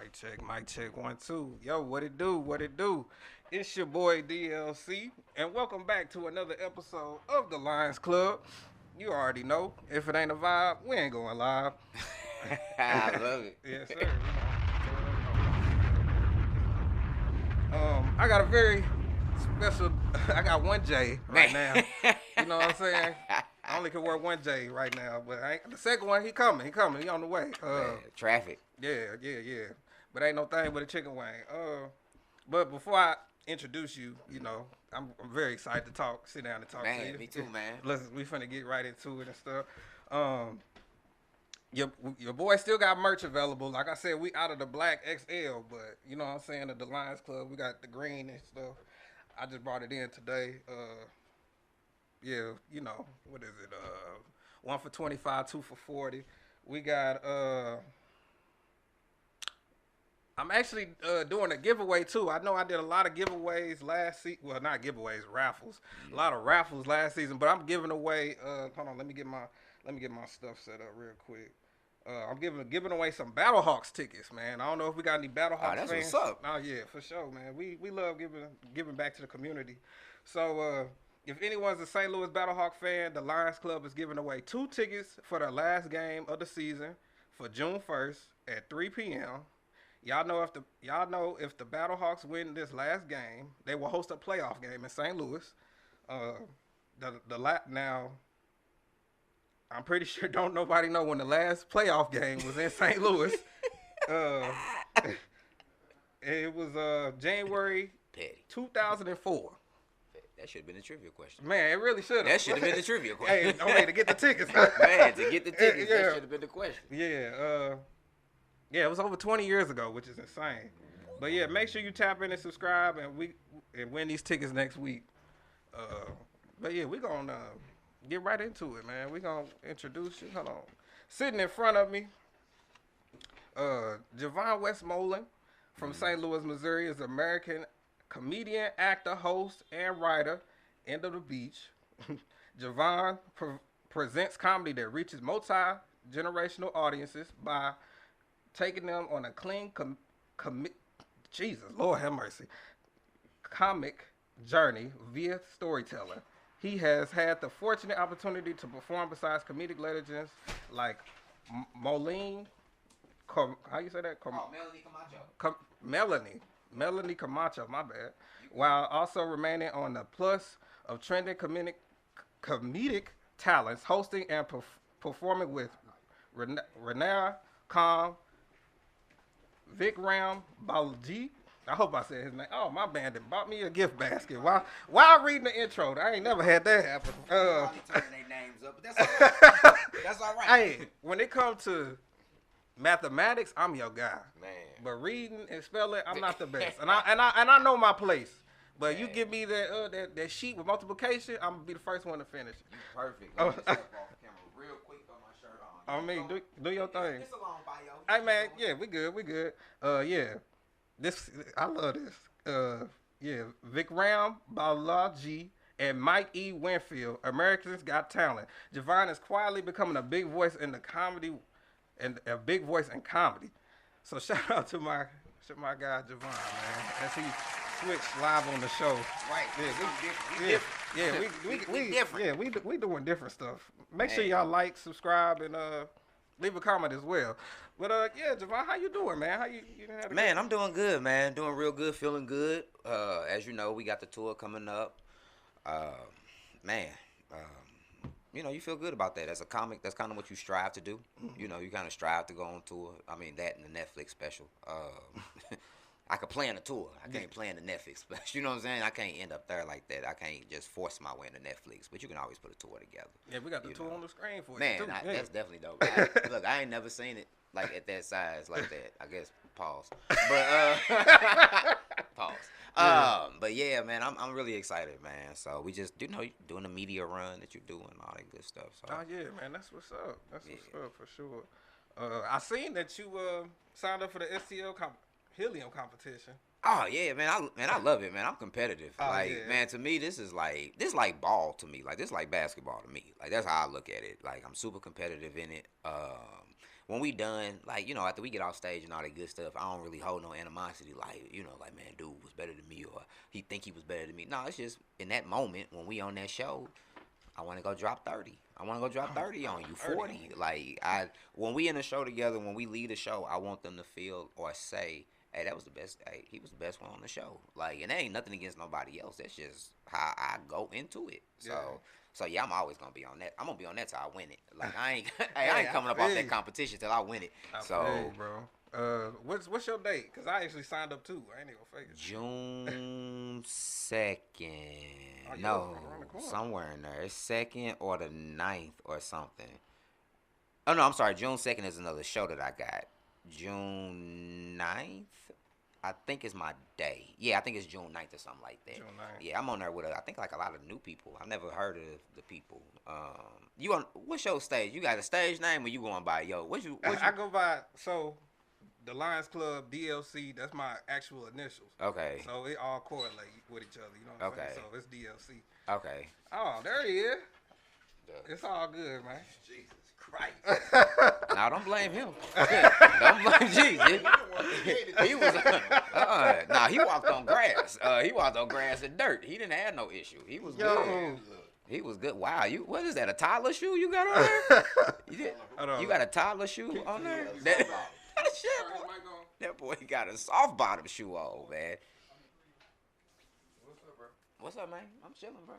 Mic check, 1, 2. Yo, what it do? What it do? It's your boy DLC, and welcome back to another episode of the Lions Club. You already know, if it ain't a vibe, we ain't going live. I love it. Yes, sir. I got a very special. I got one J right now. You know what I'm saying? I only can work one J right now, but the second one, he coming. He on the way. Traffic. Yeah. But ain't no thing but a chicken wing. But before I introduce you, I'm very excited to sit down and talk to you. Man, me too, man. Listen, we finna get right into it and stuff. Your boy still got merch available. Like I said, we out of the black XL, but you know what I'm saying, at the Lions Club, we got the green and stuff. I just brought it in today. What is it? 1 for 25, 2 for 40. We got I'm actually doing a giveaway too. I know I did a lot of giveaways last season. Well, not giveaways, raffles. A lot of raffles last season, but I'm giving away. Hold on, let me get my stuff set up real quick. I'm giving away some Battlehawks tickets, man. I don't know if we got any Battlehawks that's fans. what's up. Oh yeah, for sure, man. We love giving back to the community. So if anyone's a St. Louis Battlehawk fan, the Lions Club is giving away 2 tickets for their last game of the season for June 1st at 3 p.m. Y'all know if the Battlehawks win this last game, they will host a playoff game in St. Louis. Now, I'm pretty sure don't nobody know when the last playoff game was in St. Louis. It was January 2004. That should have been a trivia question. Man, it really should have. That should have been the trivia question. Hey, only to get the tickets. Man, to get the tickets, Yeah. that should have been the question. Yeah, it was over 20 years ago, which is insane. But yeah, make sure you tap in and subscribe, and win these tickets next week. But yeah, we're going to get right into it, man. We're going to introduce you. Hold on. Sitting in front of me, Jevon Westmoland from St. Louis, Missouri, is an American comedian, actor, host, and writer. End of the beach. Jevon presents comedy that reaches multi-generational audiences by taking them on a clean, Jesus, Lord have mercy, comic journey via storytelling. He has had the fortunate opportunity to perform besides comedic legends like Melanie Melanie Comarcho. Melanie Comarcho, my bad, while also remaining on the plus of trending comedic talents, hosting and performing with Reena Calm, Vikram Balaji. I hope I said his name. Oh, my band that bought me a gift basket. While reading the intro, I ain't never had that happen. Probably turning their names up, but that's all right. That's all right. Hey, when it comes to mathematics, I'm your guy. Man. But reading and spelling, I'm not the best. And I know my place. But man, you give me that sheet with multiplication, I'm gonna be the first one to finish it. You perfect. Let me just step off the camera real quick, throw my shirt on. I mean, do your thing. It's a long bio. Hey man, yeah, we good. Yeah. I love this. Vikram Balaji and Mike E. Winfield, Americans Got Talent. Jevon is quietly becoming a big voice in the comedy, and a big voice in comedy. So shout out to my guy Jevon, man, as he switched live on the show. Right. We different. Yeah, we doing different stuff. Make sure y'all like, subscribe, and leave a comment as well. But Jevon, how you doing, man? How you had a Man, I'm doing good, man. Doing real good, feeling good. As you know, we got the tour coming up. You feel good about that. As a comic, that's kind of what you strive to do. Mm-hmm. You kind of strive to go on tour. I mean, that and the Netflix special. I could plan a tour. I can't plan the Netflix special. You know what I'm saying? I can't end up there like that. I can't just force my way into Netflix. But you can always put a tour together. Yeah, we got the tour on the screen for man, you, too. That's definitely dope. Look, I ain't never seen it like at that size like that. I guess pause. But pause. But yeah, man, I'm really excited, man. So we just doing the media run that you're doing, all that good stuff. So. Oh yeah, man, that's what's up. What's up for sure. I seen that you signed up for the STL Helium competition. Oh yeah, man, I love it, man. I'm competitive. Oh, yeah. Man, to me, this is like ball to me. Like this is like basketball to me. Like that's how I look at it. Like I'm super competitive in it. when we done, like, after we get off stage and all that good stuff, I don't really hold no animosity. Like, like, man, dude was better than me, or he think he was better than me. No, it's just in that moment when we on that show, I want to go drop 30. I want to go drop 30 on you, 40. Like, when we in the show together, when we leave the show, I want them to feel or say, hey, that was the best. Hey, he was the best one on the show. Like, and there ain't nothing against nobody else. That's just how I go into it. So yeah, I'm always gonna be on that. I'm gonna be on that till I win it. Like, I ain't coming up off that competition till I win it. Bro. What's your date? Cause I actually signed up too. I ain't even fake it. June 2nd. No, somewhere in there. It's 2nd or the 9th or something. Oh no, I'm sorry. June 2nd is another show that I got. June 9th, I think is my day. Yeah, I think it's June 9th or something like that. June 9th. Yeah, I'm on there with I think like a lot of new people. I've never heard of the people. What's your stage? You got a stage name or you going by I go by the Lions Club DLC. That's my actual initials. Okay. So it all correlate with each other. You know what I'm saying? So it's DLC. Okay. Oh, there he is. It's all good, man. Jesus Christ. Now don't blame him. Don't blame Jesus. He was he walked on grass. He walked on grass and dirt. He didn't have no issue. He was good. He was good. Wow, what is that? A toddler shoe you got on there? You got a toddler shoe on there? That boy got a soft bottom shoe on, man. What's up, bro? What's up, man? I'm chilling, bro.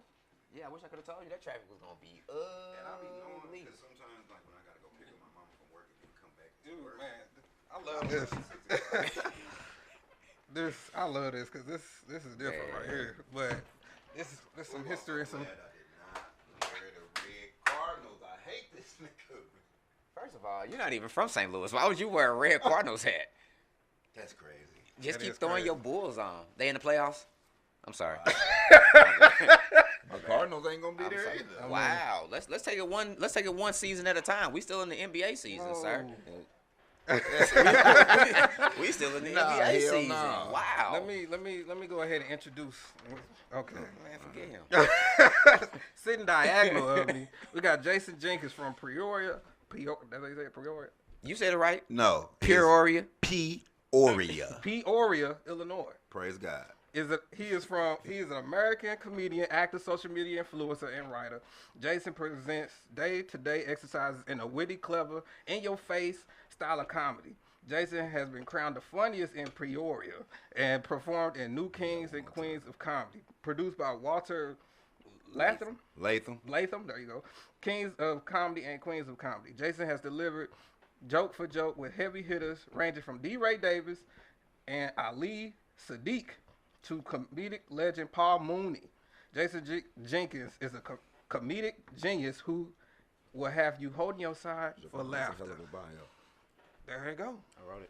Yeah, I wish I could have told you that traffic was gonna be And I be knowing because sometimes, like when I gotta go pick up my mom from work and then come back to work. Man, I love this. I love this because this is different right here. But this some history and some. I did not wear the red Cardinals. I hate this nigga. First of all, you're not even from St. Louis. Why would you wear a red Cardinals hat? That's crazy. Just keep throwing your Bulls on. They in the playoffs? I'm sorry. The Cardinals ain't gonna be there either. Wow. Let's take it one season at a time. We still in the NBA season, sir. we still in the NBA season. No. Wow. Let me go ahead and introduce. Okay. Man, forget him. Sitting diagonal of me, we got Jason Jenkins from Peoria. That's how you say it, Peoria? You said it right. No. Peoria. Peoria. Peoria, Illinois. Praise God. He is an American comedian, actor, social media influencer, and writer. Jason presents day-to-day exercises in a witty, clever, in-your-face style of comedy. Jason has been crowned the funniest in Peoria and performed in New Kings and Queens of Comedy. Produced by Walter Latham. There you go. Kings of Comedy and Queens of Comedy. Jason has delivered joke for joke with heavy hitters ranging from D. Ray Davis and Ali Sadiq to comedic legend Paul Mooney. Jason Jenkins is a comedic genius who will have you holding your side for laughter. There you go. I wrote it.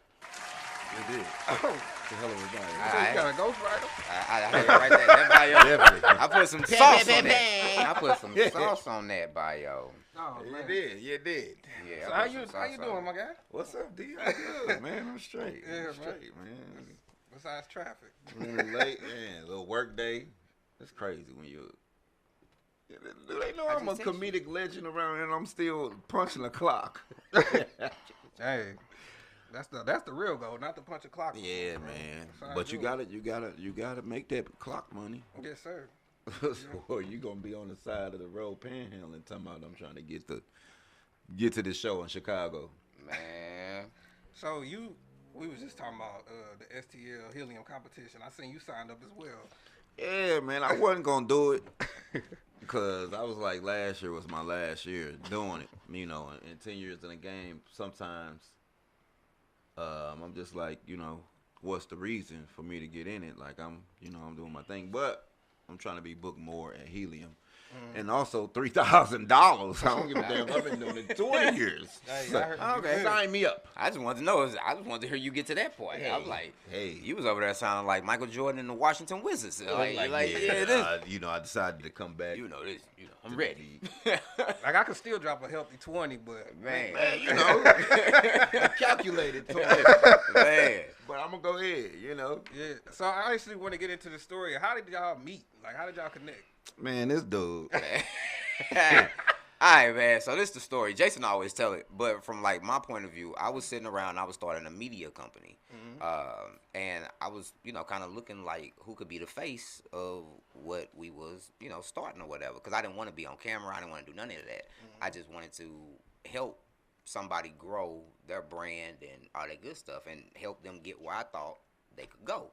You did. Oh. It's a hell of a bio. So you got a ghostwriter? I heard it right there. That bio. Definitely. I put some sauce on that. I put some sauce on that bio. Oh, man. You did. Yeah. So how you doing, my guy? What's up, D? I'm good, man. I'm straight. Yeah, I'm straight, man. Besides traffic. A little late, man. A little work day. It's crazy when you. Do they know I'm a comedic legend around here and I'm still punching the clock? Hey, that's the real goal, not to punch a clock. Yeah, man. But you gotta make that clock money. Yes, sir. Or you gonna be on the side of the road panhandling talking about I'm trying to get to this show in Chicago. Man. So we was just talking about the STL helium competition. I seen you signed up as well. Yeah, man. I wasn't gonna do it because I was like, last year was my last year doing it. You know, and 10 years in the game, sometimes I'm just like, what's the reason for me to get in it? Like I'm doing my thing, but I'm trying to be booked more at Helium. And also $3,000. I don't give a damn. I've been doing it 20 years. Hey, Okay, sign me up. I just wanted to know. I just wanted to hear you get to that point. Hey, I was like, hey, you was over there sounding like Michael Jordan and the Washington Wizards. I decided to come back. This. I'm ready. Like I could still drop a healthy 20, but Man, I calculated 20. man. But I'm gonna go ahead. yeah. So I actually want to get into the story. How did y'all meet? Like how did y'all connect? Man, this dude. All right, man. So this is the story. Jason always tell it, but from like my point of view, I was sitting around. I was starting a media company, and I was, kind of looking like who could be the face of what we was, starting or whatever. Because I didn't want to be on camera. I didn't want to do none of that. I just wanted to help somebody grow their brand and all that good stuff, and help them get where I thought they could go.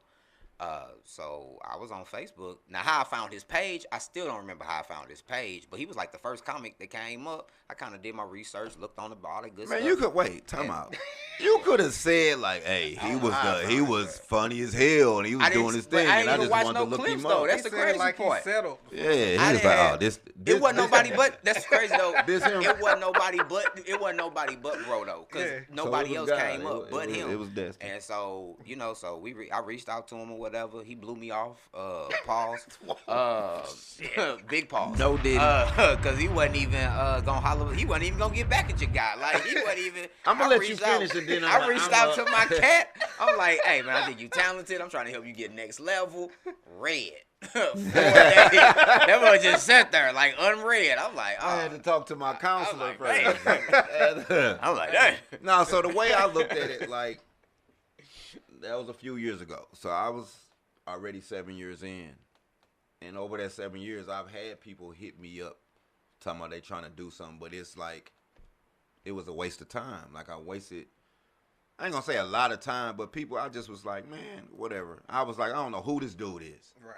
So I was on Facebook. Now, how I found his page, I still don't remember how I found his page, but he was like the first comic that came up. I kind of did my research, looked on the all that good stuff. Man, you could wait. Time out. You could have said like, "Hey, he was funny as hell, and he was doing his thing." I ain't and even I just watched wanted no to look clips him though. up. That's the crazy like part. He settled. Yeah, he was like, "Oh, this." It wasn't nobody but. That's crazy though. This him. It wasn't nobody but. It wasn't nobody but bro though, because nobody So it else was God. came up but him. It was destined. And so so I reached out to him or whatever. He blew me off. Pause. Big pause. No diddy. Because he wasn't even gonna holler. He wasn't even gonna get back at your guy. Like he wasn't even. I'm gonna let you finish it. Then I reached out to my cat. I'm like, hey man, I think you talented. I'm trying to help you get next level. Red. That boy just sat there like unread. I'm like, oh. I had to talk to my counselor like, first. I'm like, dang. No, so the way I looked at it, like, that was a few years ago. So I was already 7 years in. And over that 7 years, I've had people hit me up talking about they trying to do something. But it's like, it was a waste of time. Like, I wasted, I ain't going to say a lot of time, but people, I just was like, man, whatever. I was like, I don't know who this dude is. Right.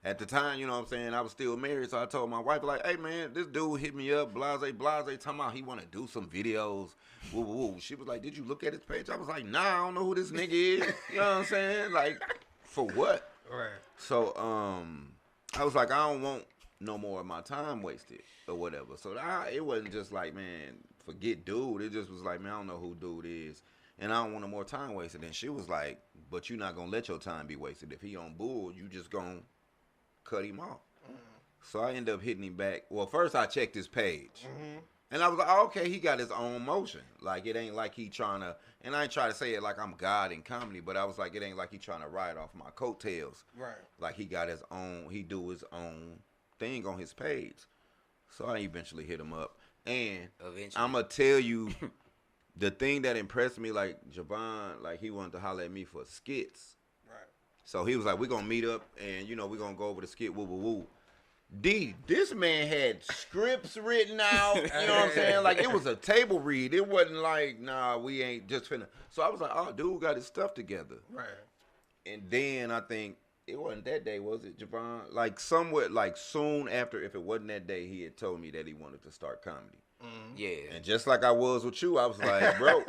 At the time, you know what I'm saying, I was still married, so I told my wife, like, hey, man, this dude hit me up, blase, talking about he want to do some videos, woo, woo, woo. She was like, did you look at his page? I was like, nah, I don't know who this nigga is. You know what I'm saying? Like, for what? Right. So, I was like, I don't want no more of my time wasted or whatever. So, it wasn't just like, man, forget dude. It just was like, man, I don't know who dude is, and I don't want no more time wasted. And she was like, but you're not going to let your time be wasted. If he on bull, you just going to cut him off. So I ended up hitting him back. Well, first I checked his page. And I was like, oh, okay, he got his own motion. Like, it ain't like he trying to, and I ain't trying to say it like I'm God in comedy, but I was like, it ain't like he trying to ride off my coattails. Right. Like, he got his own, he do his own thing on his page. So I eventually hit him up. And I'm going to tell you, the thing that impressed me, like, Jevon, like, he wanted to holler at me for skits. So he was like, we're going to meet up and, we're going to go over the skit, woo, woo, woo. D, this man had scripts written out, you know what I'm saying? Like, it was a table read. It wasn't like, nah, we ain't just finna. So I was like, oh, dude got his stuff together. Right. And then I think, it wasn't that day, was it, Jevon? Like, somewhat, like, soon after, if it wasn't that day, he had told me that he wanted to start comedy. Yeah. And just like I was with you, I was like, bro.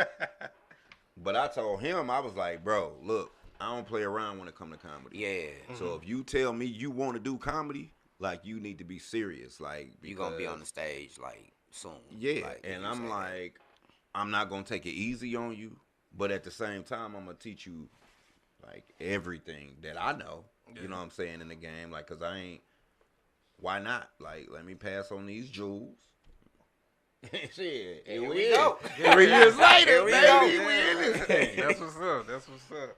But I told him, I was like, bro, look. I don't play around when it comes to comedy. Yeah. So if you tell me you want to do comedy, like, you need to be serious. Like, you going to be on the stage, like, soon. Yeah. Like, and I'm like, I'm not going to take it easy on you. But at the same time, I'm going to teach you, like, everything that I know. Yeah. You know what I'm saying, in the game. Like, because I ain't, why not? Like, let me pass on these jewels. Shit. Here we go. 3 years later, baby. We in this thing. That's what's up. That's what's up.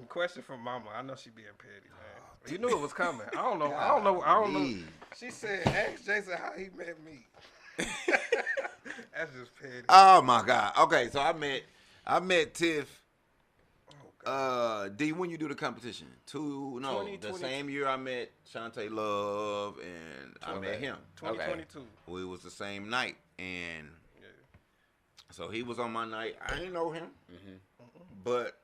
Question from Mama. I know she being petty, man. You knew it was coming. I don't know. She said, ask Jason how he met me. That's just petty. Oh my God. Okay, so I met Tiff. D, when you do the competition? The same year I met Shantae Love and I met him. 2022. We was the same night, and so he was on my night. I didn't know him, but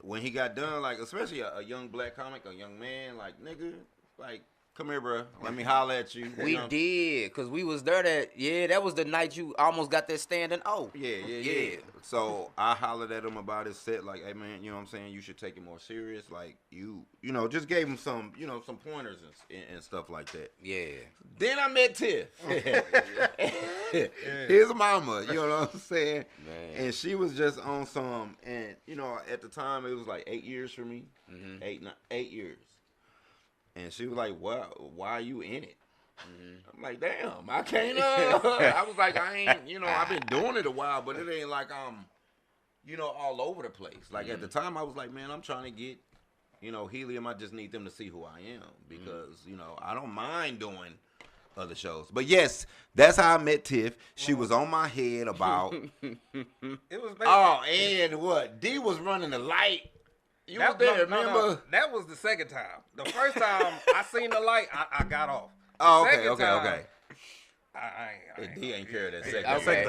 when he got done, like, especially a young black comic, a young man, like, nigga, like, come here, bro. Let me holler at you. We did, because we was there that was the night you almost got that standing O. Yeah. So I hollered at him about his set, like, hey, man, you know what I'm saying? You should take it more serious. Like, you know, just gave him some, some pointers and stuff like that. Yeah. Then I met Tiff. His mama, you know what I'm saying? Man. And she was just on some, and, at the time, it was like 8 years for me. 8 years. And she was like, why are you in it? I'm like, damn, I can't. I was like, I ain't, I've been doing it a while, but it ain't like I'm, all over the place. Like, at the time, I was like, man, I'm trying to get, helium. I just need them to see who I am because, I don't mind doing other shows. But yes, that's how I met Tiff. She was on my head about. It was. Oh, and what? D was running the light. You was there, remember? No. That was the second time. The first time I seen the light, I got off. Oh, okay. D ain't care that second. Okay.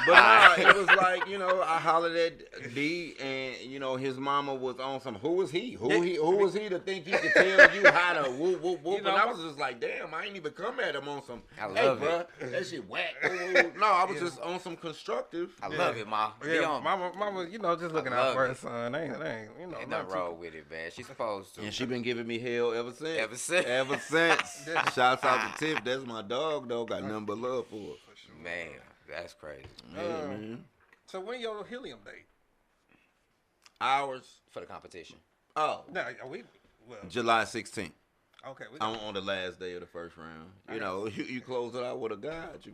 But it was like, I hollered at D, and his mama was on some. Who was he? Who was he to think he could tell you how to whoop whoop whoop? And I was just like, damn, I ain't even come at him on some. I love it. That shit whack. No, I was just on some constructive. I love it, Ma. Yeah, mama, just looking out for her son. Ain't nothing wrong with it, man. She's supposed to. And she been giving me hell ever since. Ever since. Shouts out to Tiff. That's my dog, though. Got nothing but love for her. Man, that's crazy. Man. So when your helium date? Ours for the competition. Oh, no, July 16th. Okay, I'm on the last day of the first round. You close it out with a guide. You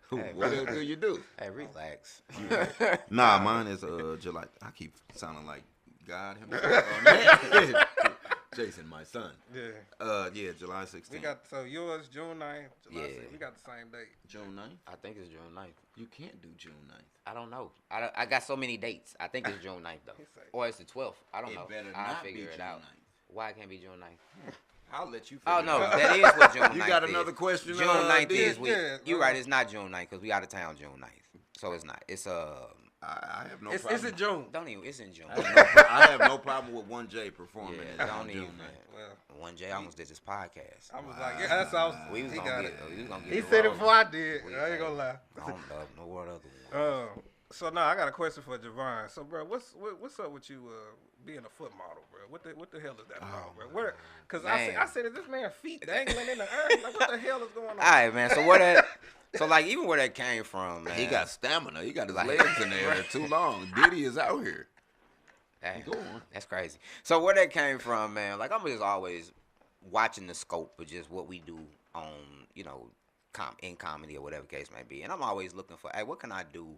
feel me? What else do you do? Hey, relax. Nah, mine is July. I keep sounding like God himself. Jason, my son. Yeah. July 16th. We got yours June 9th. July 6th. We got the same date. June 9th? I think it's June 9th. You can't do June 9th. I don't know. I got so many dates. I think it's June 9th though, or it's the 12th. I don't know. I'll figure it out. 9th. Why it can't be June 9th? I'll let you. Oh no, that is what June 9th is. You got another question? June 9th is. You're right. It's not June 9th because we out of town June 9th. So it's not. It's I have no problem. It's in June. Don't even. It's in June. I have no problem with 1J performing. Yeah, don't even. Well, 1J almost did this podcast. I was like, yeah, that's all. We was gonna get. He said it before I did. I ain't gonna lie. I don't know no word other. So now I got a question for Jevon. So, bro, what's up with you being a foot model, bro? What the hell is that about, bro? Because I said, is this man feet dangling in the air? Like, what the hell is going on? All right, man. So like even where that came from, man. He got stamina. He got his legs in there too long. Diddy is out here. Hey, go on. That's crazy. So where that came from, man? Like I'm just always watching the scope of just what we do on, in comedy or whatever case may be, and I'm always looking for, hey, what can I do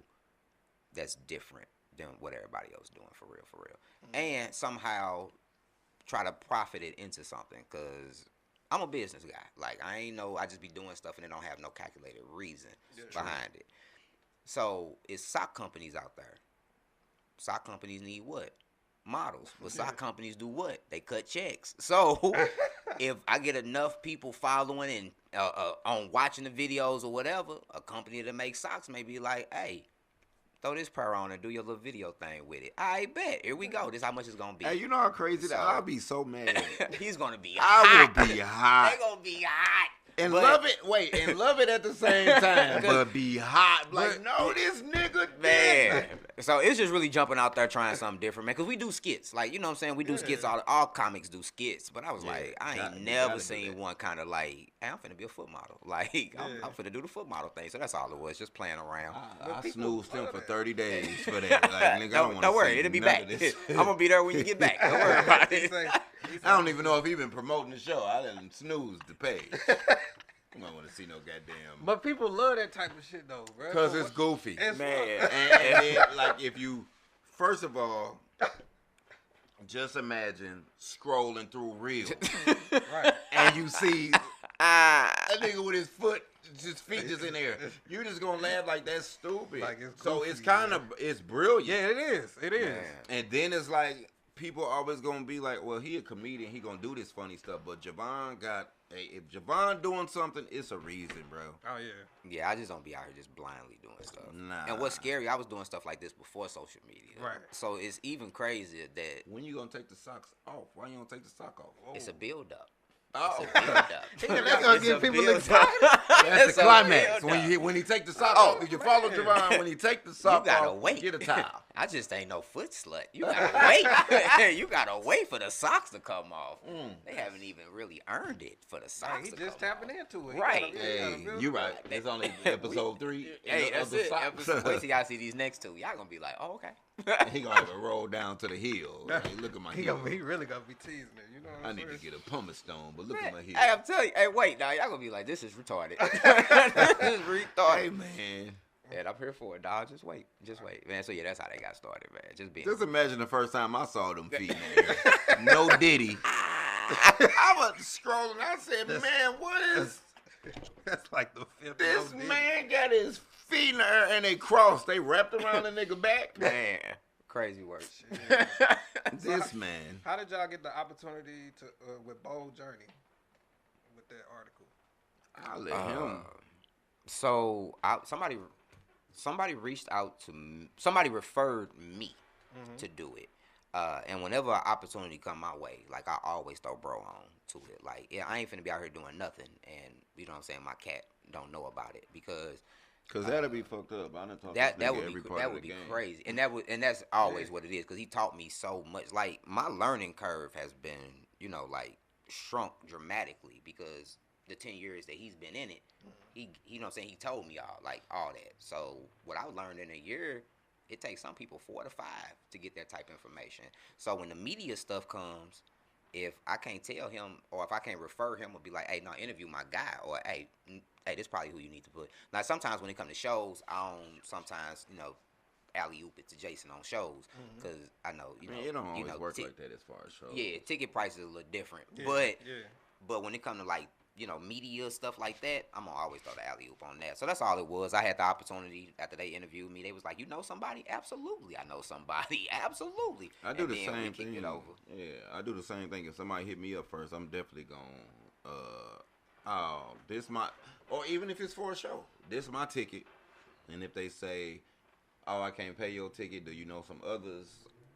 that's different than what everybody else doing for real, and somehow try to profit it into something, because I'm a business guy. Like I just be doing stuff and it don't have no calculated reason behind it. So it's sock companies out there. Sock companies need what? Models. But sock companies do what? They cut checks. So if I get enough people following and on watching the videos or whatever, a company that makes socks may be like, hey, throw this pair on and do your little video thing with it. I bet. Here we go. This how much it's going to be. Hey, you know how crazy that? I'll be so mad. He's going to be hot. I will be hot. They're going to be hot. And love it at the same time. But be hot. Like, no, this nigga man. So it's just really jumping out there trying something different, man. Because we do skits. Like, you know what I'm saying? We do skits. All comics do skits. But I was like, I ain't never seen one kind of like, hey, I'm finna be a foot model. Like, I'm finna do the foot model thing. So that's all it was. Just playing around. I snoozed him for 30 days for that. Like, nigga, don't worry. It'll be back. I'm going to be there when you get back. Don't worry about it. I don't even know if he been promoting the show. I done snoozed the page. I don't want to see no goddamn. But people love that type of shit though, bro. Because it's goofy. Man. And then, like, if you, first of all, just imagine scrolling through Reels. Right. And you see that nigga with his feet just in there. You just going to laugh like that's stupid. Like it's goofy, so it's kind of, it's brilliant. Yeah, it is. It is. Man. And then it's like, people always going to be like, well, he a comedian. He going to do this funny stuff. But Jevon got, if Jevon doing something, it's a reason, bro. Oh, yeah. Yeah, I just don't be out here just blindly doing stuff. Nah. And what's scary, I was doing stuff like this before social media. Right. So it's even crazier that... When you going to take the socks off? Why you don't take the sock off? Whoa. It's a build-up. Oh. It's a build-up. That's going to get people excited. That's the climax. When he take the sock off, if you follow Jevon, when he take the sock you gotta off, wait. Get a towel. I just ain't no foot slut. You gotta wait. You gotta wait for the socks to come off. They haven't even really earned it for the socks to come off. He just tapping into it. Right. Hey, you right. It's only episode 3. Hey, that's it. Wait till y'all see these next two. Y'all gonna be like, oh, okay. He gonna have to roll down to the heel. Hey, look at my heel. He really gonna be teasing it. You know what I need to get a pumice stone, but look at my heel. Hey, I'm telling you. Hey, wait, now y'all gonna be like, this is retarded. This is retarded. Hey, man. And I'm here for it, dog. Just wait, man. So yeah, that's how they got started, man. Just imagine the first time I saw them feet in the air. No Diddy. I was scrolling. I said, man, what is That's like the fifth. this man got his feet in the air and they crossed. They wrapped around the nigga back. Man, crazy work. This man. How did y'all get the opportunity to with Bold Journey with that article? I'll let him. So somebody reached out to me. Somebody referred me to do it. And whenever an opportunity come my way, like I always throw bro on to it. Like, yeah, I ain't finna be out here doing nothing, and you know what I'm saying, my cat don't know about it because that'll be fucked up. I done talked that would be crazy, and that's always what it is because he taught me so much. Like my learning curve has been, you know, like shrunk dramatically because the 10 years that he's been in it, he you know what I'm saying, he told me all that. So what I learned in a year, it takes some people 4 to 5 to get that type of information. So when the media stuff comes, if I can't tell him or if I can't refer him or be like, hey, no, interview my guy, or hey, this is probably who you need to put. Now, sometimes when it comes to shows, I don't sometimes, you know, alley-oop it to Jason on shows because I know, you know. Man, it don't always you know, work like that as far as shows. Yeah, ticket prices are a little different. Yeah, But when it comes to like, you know, media stuff like that, I'm gonna always throw the alley oop on that. So that's all it was. I had the opportunity after they interviewed me. They was like, "You know somebody?" Absolutely, I know somebody. Absolutely. I do and the then same we kicked thing. it over. Yeah, I do the same thing. If somebody hit me up first, I'm definitely gonna, this my, or even if it's for a show, this my ticket. And if they say, "Oh, I can't pay your ticket," do you know some others?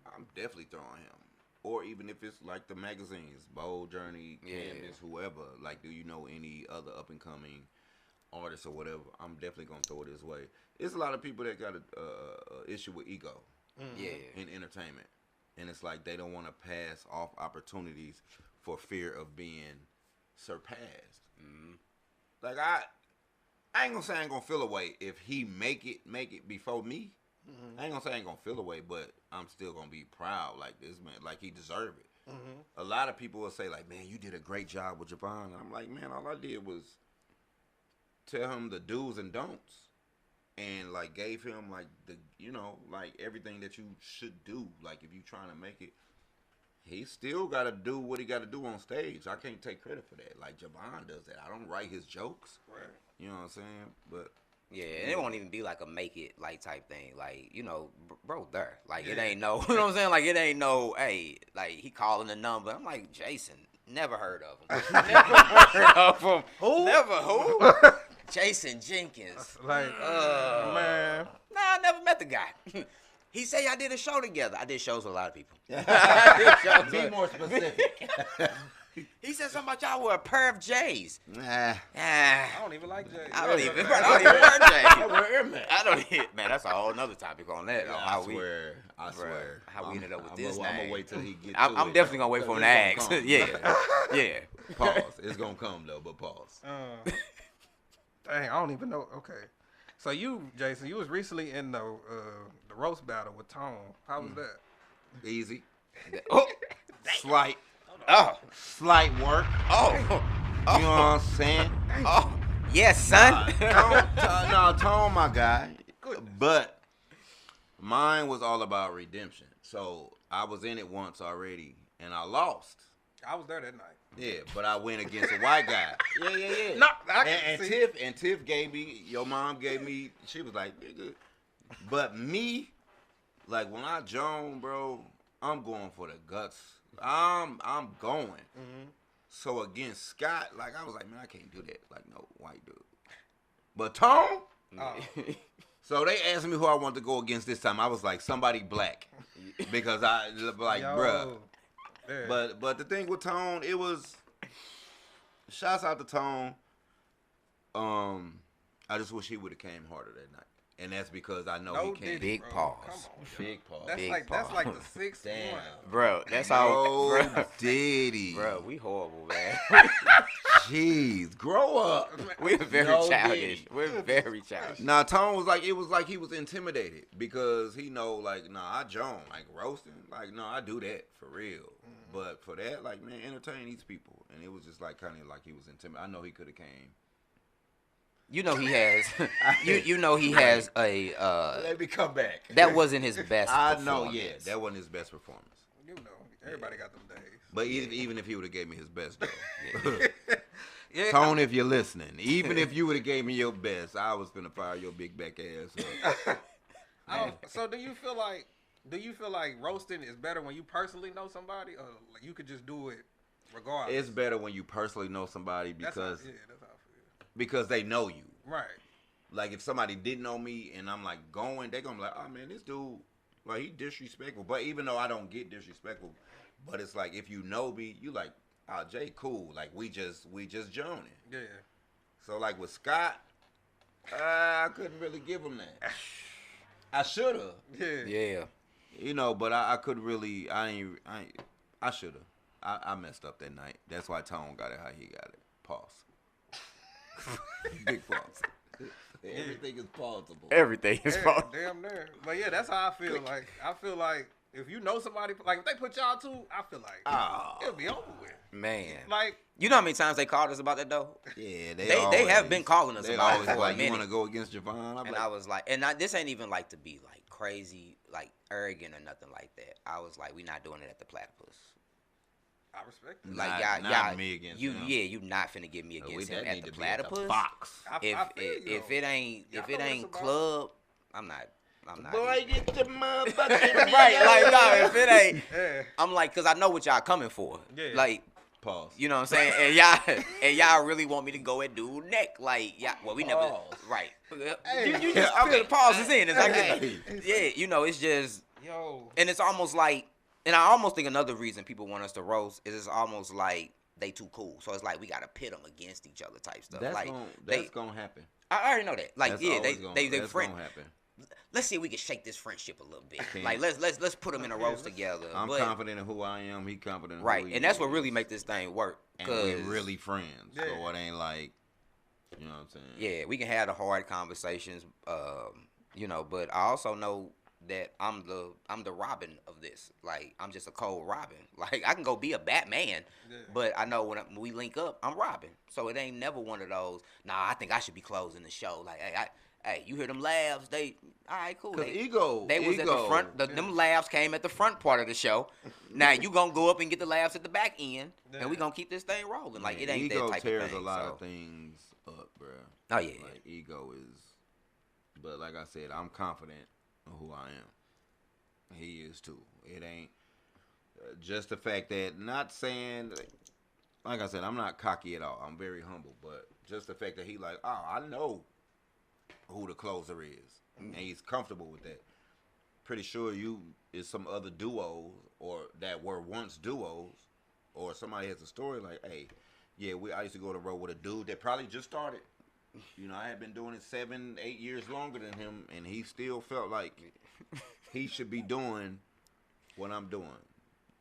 I'm definitely throwing him. Or even if it's like the magazines, Bold Journey, Canvas, whoever. Like, do you know any other up and coming artists or whatever? I'm definitely gonna throw it his way. It's a lot of people that got a issue with ego, in entertainment, and it's like they don't want to pass off opportunities for fear of being surpassed. Like I ain't gonna say I ain't gonna feel away if he make it before me. I ain't gonna say I ain't gonna feel away, but I'm still gonna be proud. Like this man, like he deserved it. A lot of people will say like, "Man, you did a great job with Jevon." And I'm like, man, all I did was tell him the do's and don'ts, and like gave him like the, you know, like everything that you should do. Like if you trying to make it, he still got to do what he got to do on stage. I can't take credit for that. Like Jevon does that. I don't write his jokes. Right. You know what I'm saying? But yeah, and it won't even be like a make it like type thing. Like, you know, bro, there. Like, it ain't no, you know what I'm saying? Like, it ain't no, hey, like, he calling the number. I'm like, Jason, never heard of him. Never heard of him. Who? Never who? Jason Jenkins. Like, man. Nah, I never met the guy. He said I did a show together. I did shows with a lot of people. be more specific. He said something about y'all were a pair of J's. Nah. I don't even like Jay. I don't even wear J's. I don't even, man, that's a whole nother topic on that. Yeah, on I swear. How we ended up with this I'm name. going to wait till he gets I'm definitely going to wait for him to ask. Yeah. Pause. It's going to come, though, but pause. Dang, I don't even know. Okay. So you, Jason, you was recently in the roast battle with Tone. How was that? Easy. Oh. Slight work. Oh. You know what I'm saying? Oh. Yes, son. Tone, my guy. But mine was all about redemption. So I was in it once already, and I lost. I was there that night. Yeah, but I went against a white guy. Yeah. No, I can see. Tiff gave me, your mom gave me, she was like, nigga. But me, like when I join, bro, I'm going for the guts. I'm going. So against Scott, like I was like, man, I can't do that. Like no white dude. But Tone, so they asked me who I wanted to go against this time. I was like, somebody black, because I like, bruh. Yeah. But the thing with Tone, it was, shouts out to Tone. I just wish he would have came harder that night. And that's because I know he can't. Big pause. Big pause. That's like the sixth one. Bro, that's all. Bro, Diddy. Bro, we horrible, man. Jeez, grow up. We're very childish. We're very childish. Nah, Tone was like, it was like he was intimidated because he know, like, nah, I join, like roasting, like, no, I do that for real. But for that, like, man, entertain these people. And it was just like kind of like he was intimidated. I know he could have came. You know he has. you know he has a. Let me come back. That wasn't his best. I know. Yeah, that wasn't his best performance. you know, everybody got them days. But even if he would have gave me his best, though. Yeah. Tone, if you're listening, even if you would have gave me your best, I was finna fire your big back ass up. So do you feel like roasting is better when you personally know somebody, or like you could just do it regardless? It's better when you personally know somebody because that's how I feel. because they know you. Right. Like if somebody didn't know me and I'm like going, they gonna be like, oh man, this dude, like he disrespectful. But even though I don't get disrespectful, but it's like if you know me, you like, oh Jay, cool. Like we just joning. Yeah. So like with Scott, I couldn't really give him that. I should have. Yeah. You know, but I couldn't really. I should have. I messed up that night. That's why Tone got it how he got it. Pause. Big pause. Everything is plausible. Everything is possible. Damn near. But yeah, that's how I feel. Like I feel like if you know somebody, like if they put y'all to, I feel like it'll be over with. Man. Like You know how many times they called us about that though? Yeah, They have been calling us they about always it for like, a minute. you want to go against Jevon? And I was like, this ain't even like to be like crazy, like arrogant or nothing like that. I was like, we not doing it at the Platypus. I respect it. Like not me against you, him. you not finna get me against him at the Platypus. Fox. If it ain't club, I'm not. Boy, get the motherfucking right, like no, if it ain't, Yeah. I'm like, cause I know what y'all coming for. Yeah. Like, Pause. you know what I'm saying? And y'all really want me to go at dude neck. Like, yeah, well, we never, Pause. right. Hey. You just, okay, the pause is in. It's like, Hey. yeah, you know, it's just, Yo. and it's almost like, and I almost think another reason people want us to roast is it's almost like they too cool. So it's like we gotta pit them against each other type stuff. That's like gonna happen. I already know that. Like, That's yeah, always they that's friend. gonna happen. Let's see if we can shake this friendship a little bit. Can't. Like let's put them in a roast together. I'm but, confident in who I am. He confident in right, who he and that's is. what really make this thing work. And Cause we're really friends. Yeah. So it ain't like, you know what I'm saying? yeah, we can have the hard conversations. You know, but I also know that I'm the Robin of this. Like I'm just a cold Robin. Like I can go be a Batman, but I know when we link up, I'm Robin. So it ain't never one of those. Nah, I think I should be closing the show. Like hey, you hear them laughs? They all right, cool. Cause ego. They was at the front. Them laughs came at the front part of the show. Now you gonna go up and get the laughs at the back end, and we gonna keep this thing rolling. Like it ain't ego that type tears of thing. a lot of things up, bro. Oh yeah. Like ego is, but like I said, I'm confident in who I am. He is too. It ain't just the fact that not saying, like I said, I'm not cocky at all. I'm very humble, but just the fact that he like, oh, I know who the closer is, and he's comfortable with that. Pretty sure you is some other duos or that were once duos, or somebody has a story like, hey, yeah, I used to go to the road with a dude that probably just started. You know, I had been doing it 7-8 years longer than him, and he still felt like he should be doing what I'm doing.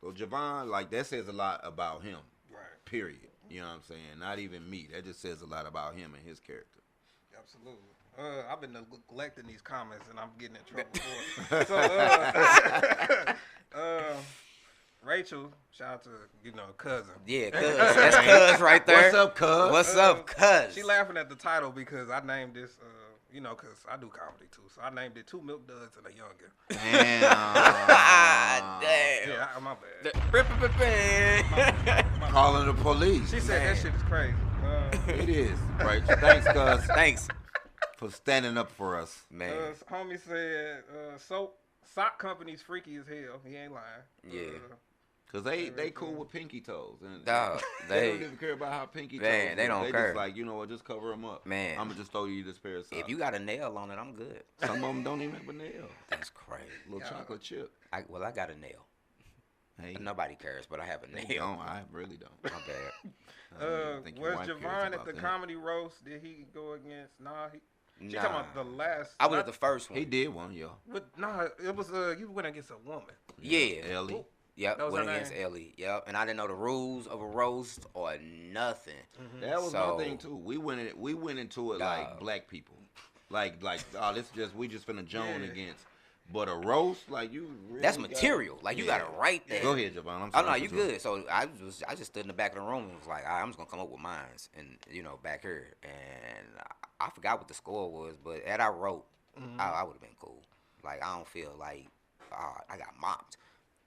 So Jevon, like that says a lot about him. Right. Period. You know what I'm saying? Not even me. That just says a lot about him and his character. Absolutely. I've been neglecting these comments and I'm getting in trouble for it. So, Rachel, shout out to, cousin. Yeah, cuz. That's cuz right there. What's up, cuz? What's up, cuz? She laughing at the title because I named this, because I do comedy too. So I named it 2 Milk Duds and a Youngin. Damn. Damn. Yeah, my bad. Calling the police. She said that shit is crazy. It is. Right. Thanks, cuz. Thanks. For standing up for us. Man. Homie said, sock company's freaky as hell. He ain't lying. Yeah. Cause they cool with pinky toes, and Dog, they don't even care about how pinky toes. Man, they don't care. Just like, you know what, just cover them up. Man, I'm gonna just throw you this pair of socks. If you got a nail on it, I'm good. Some of them don't even have a nail. That's crazy. Little chocolate chip. I got a nail. Hey, nobody cares, but I have a nail. Don't. I really don't. My bad. Was Jevon at the comedy roast? Did he go against? Nah, she talking about the last. I was at the first one. He did one, yo. But nah, it was you went against a woman. Yeah. Ellie. Yep, went against Ellie. Yep, and I didn't know the rules of a roast or nothing. Mm-hmm. That was my thing too. We went into it like black people, like we just finna joan against. But a roast, like you. Really that's material. Like you got it right there. Go ahead, Jevon. I'm sorry. Oh no, you good. So I just stood in the back of the room and was like, all right, I'm just gonna come up with mines, and back here, and I forgot what the score was, but had I wrote, I would have been cool. Like I don't feel like I got mopped.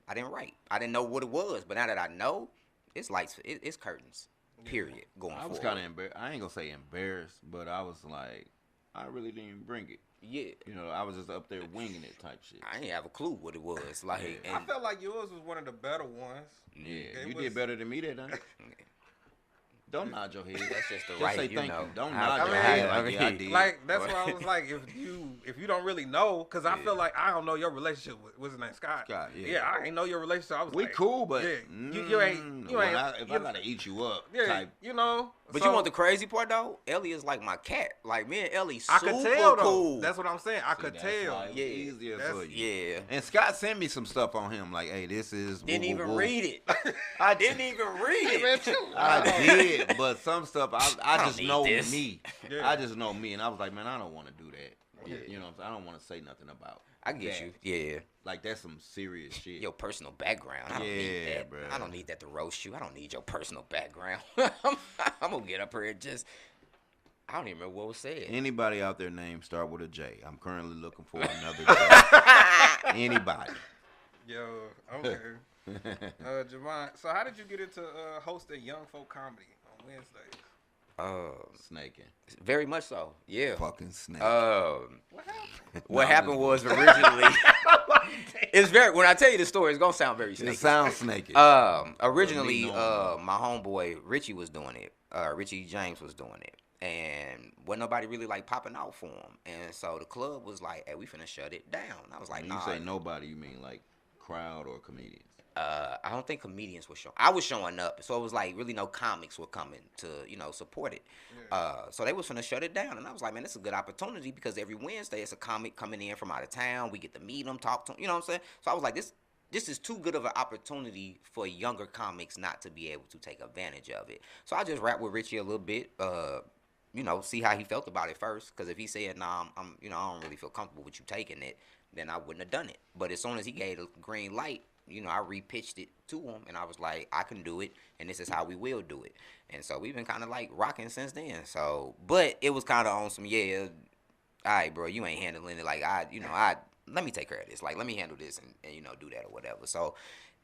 I didn't write. I didn't know what it was, but now that I know, it's lights. It's curtains. Period. Going I was forward. kind of embarrassed. I ain't gonna say embarrassed, but I was like, I really didn't even bring it. Yeah. You know, I was just up there winging it type shit. I didn't have a clue what it was. Like, Yeah. I felt like yours was one of the better ones. Yeah, It you was- did better than me that night. Don't nod your head. that's just the Just right, say you thank know. you. Don't I nod your mean, head I like, yeah, I mean, did. Like that's why I was like, if you don't really know, because I Yeah. feel like I don't know your relationship with what's his name, Scott. Scott, yeah. I ain't know your relationship. I was We like, cool, but yeah, you ain't when you if I gotta eat you up, yeah, type. you know. But so you want the crazy part though? Ellie is like my cat. Like me and Ellie I super could tell though. cool. That's what I'm saying. I See, could that's tell. why it was Yeah. easier That's- for you. Yeah. And Scott sent me some stuff on him, like, hey, this is. Didn't woo, woo, even woo. read it. I didn't even read Hey, man, it. chill I out. did, but some stuff I don't just need know this. me. Yeah. I just know me, and I was like, man, I don't want to do that. Yeah. You know what I'm saying? I don't want to say nothing about. I get that. you. Yeah. Like that's some serious shit. Your personal background. I don't need Yeah, that. bruh. I don't need that to roast you. I don't need your personal background. I'm gonna get up here and just. I don't even remember what was said. Anybody out there name start with a J? I'm currently looking for another J. Anybody. Yo, okay. Jevon, so how did you get into hosting Young Folk Comedy on Wednesdays? Snaking. Very much so. Yeah. Fucking snake. What happened? What No, happened I'm was originally. It's very. When I tell you the story, it's gonna sound very It snaky. sounds snaky. Originally, Me knowing. my homeboy Richie was doing it. Richie James was doing it, and wasn't nobody really like popping out for him. And so the club was like, "Hey, we finna shut it down." I was like, When "Nah." you say nobody, you mean like crowd or comedians? I don't think comedians were showing. I was showing up, so it was like really no comics were coming to support it. So they was finna shut it down, and I was like, man, this is a good opportunity because every Wednesday it's a comic coming in from out of town. We get to meet them, talk to them. You know what I'm saying? So I was like, this is too good of an opportunity for younger comics not to be able to take advantage of it. So I just rapped with Richie a little bit. See how he felt about it first. Because if he said, nah, I don't really feel comfortable with you taking it, then I wouldn't have done it. But as soon as he gave the green light, I repitched it to him, and I was like, I can do it, and this is how we will do it. And so we've been kind of like rocking since then. So, but it was kind of on some, all right, bro, you ain't handling it like let me take care of this. Like, let me handle this and do that or whatever. So,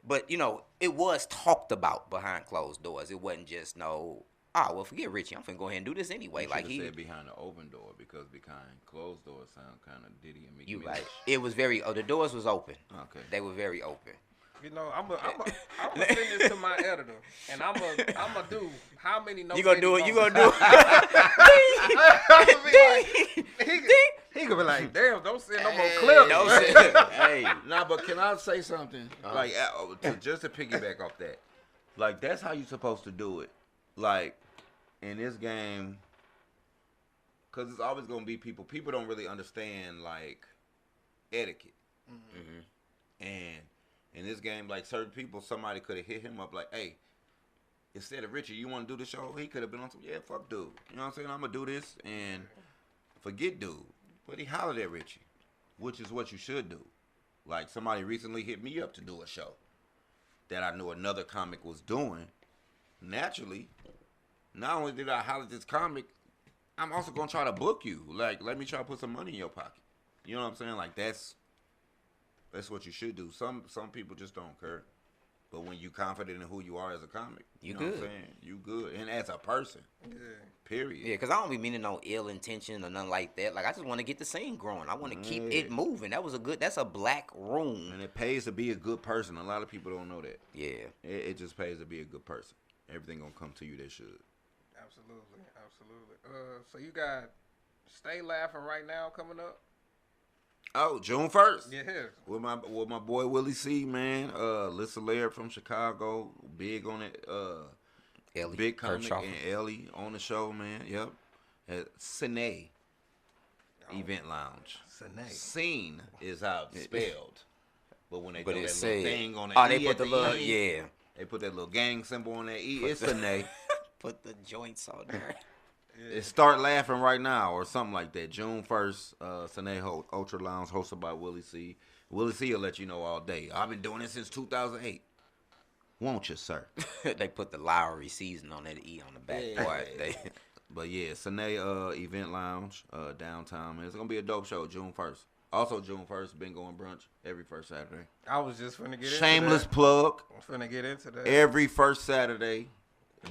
but, it was talked about behind closed doors. It wasn't just forget Richie. I'm finna go ahead and do this anyway. You Like should've said behind the open door because behind closed doors sound kind of Diddy and Mickey. you Minaj. right. It was the doors was open. Okay. They were very open. I'm gonna send this to my editor, and I'm gonna do how many notes. You gonna do it? You gonna do it? He gonna be like, damn, don't send no more Hey, clips. Don't say- hey. Nah, but can I say something? Like, just to piggyback off that, like that's how you supposed to do it. Like in this game, because it's always gonna be people. People don't really understand like etiquette, and in this game, like certain people, somebody could have hit him up like, hey. Instead of Richie, you want to do the show? He could have been on some, fuck dude. You know what I'm saying? I'm going to do this and forget dude. But he hollered at Richie, which is what you should do. Like somebody recently hit me up to do a show that I knew another comic was doing. Naturally, not only did I holler at this comic, I'm also going to try to book you. Like, let me try to put some money in your pocket. You know what I'm saying? Like, that's what you should do. Some people just don't care. But when you confident in who you are as a comic, you know good. what I'm saying? You good. And as a person. Yeah. Period. Yeah, because I don't be meaning no ill intention or nothing like that. Like, I just want to get the scene growing. I want to keep it moving. That's a black room. And it pays to be a good person. A lot of people don't know that. Yeah. It just pays to be a good person. Everything gonna come to you that should. Absolutely. So you got Stay Laughing right now coming up? Oh, June 1st. Yeah. With my boy Willie C, man. Lissa Laird from Chicago. Big on it. Ellie, Big comic Kirchhoff. and Ellie on the show, man. Yep. At Cine Event Lounge. Sine. Scene is how it's spelled. But when they But throw that it's little said. thing on the Oh, E they at put the little, E, yeah. They put that little gang symbol on that E. It's Cine. Put the joints on there. It Start Laughing Right Now or something like that. June 1st, Cine Ultra Lounge hosted by Willie C. Willie C will let you know all day. I've been doing it since 2008. Won't you, sir? They put the Lowry season on that E on the back part. But yeah, Cine Event Lounge, downtown, man. It's going to be a dope show, June 1st. Also, June 1st, bingo and brunch every first Saturday. I was just finna get Shameless into that. plug. I'm finna get into that. Every first Saturday,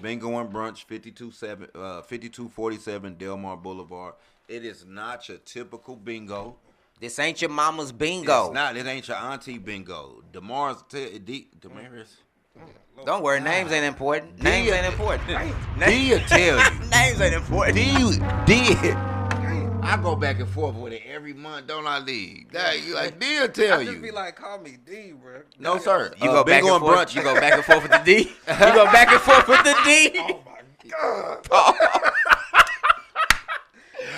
bingo and brunch, 5247 Delmar Boulevard. It is not your typical bingo. This ain't your mama's bingo. It's not. It ain't your auntie bingo. Damaris. Don't worry, names ain't important. Names ain't important. D'll tell you. Names ain't important. D. I go back and forth with it every month, don't I, Lee? D'll tell I you. just be like, call me D, bro. No, sir. You go back bingo and forth. brunch. You go back and forth with the D. You go back and forth with the D. Oh my god.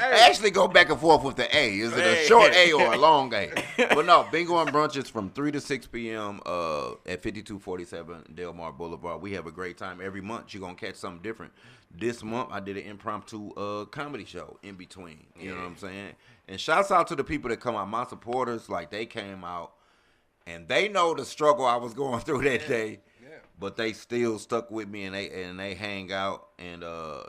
I actually go back and forth with the A. Is it a short A or a long A? But no, bingo and brunch is from 3 to 6 p.m. At 5247 Delmar Boulevard. We have a great time every month. You're going to catch something different. This month, I did an impromptu comedy show in between. You know what I'm saying? And shouts out to the people that come out. My supporters, like, they came out, and they know the struggle I was going through that day. Yeah. But they still stuck with me, and they hang out, and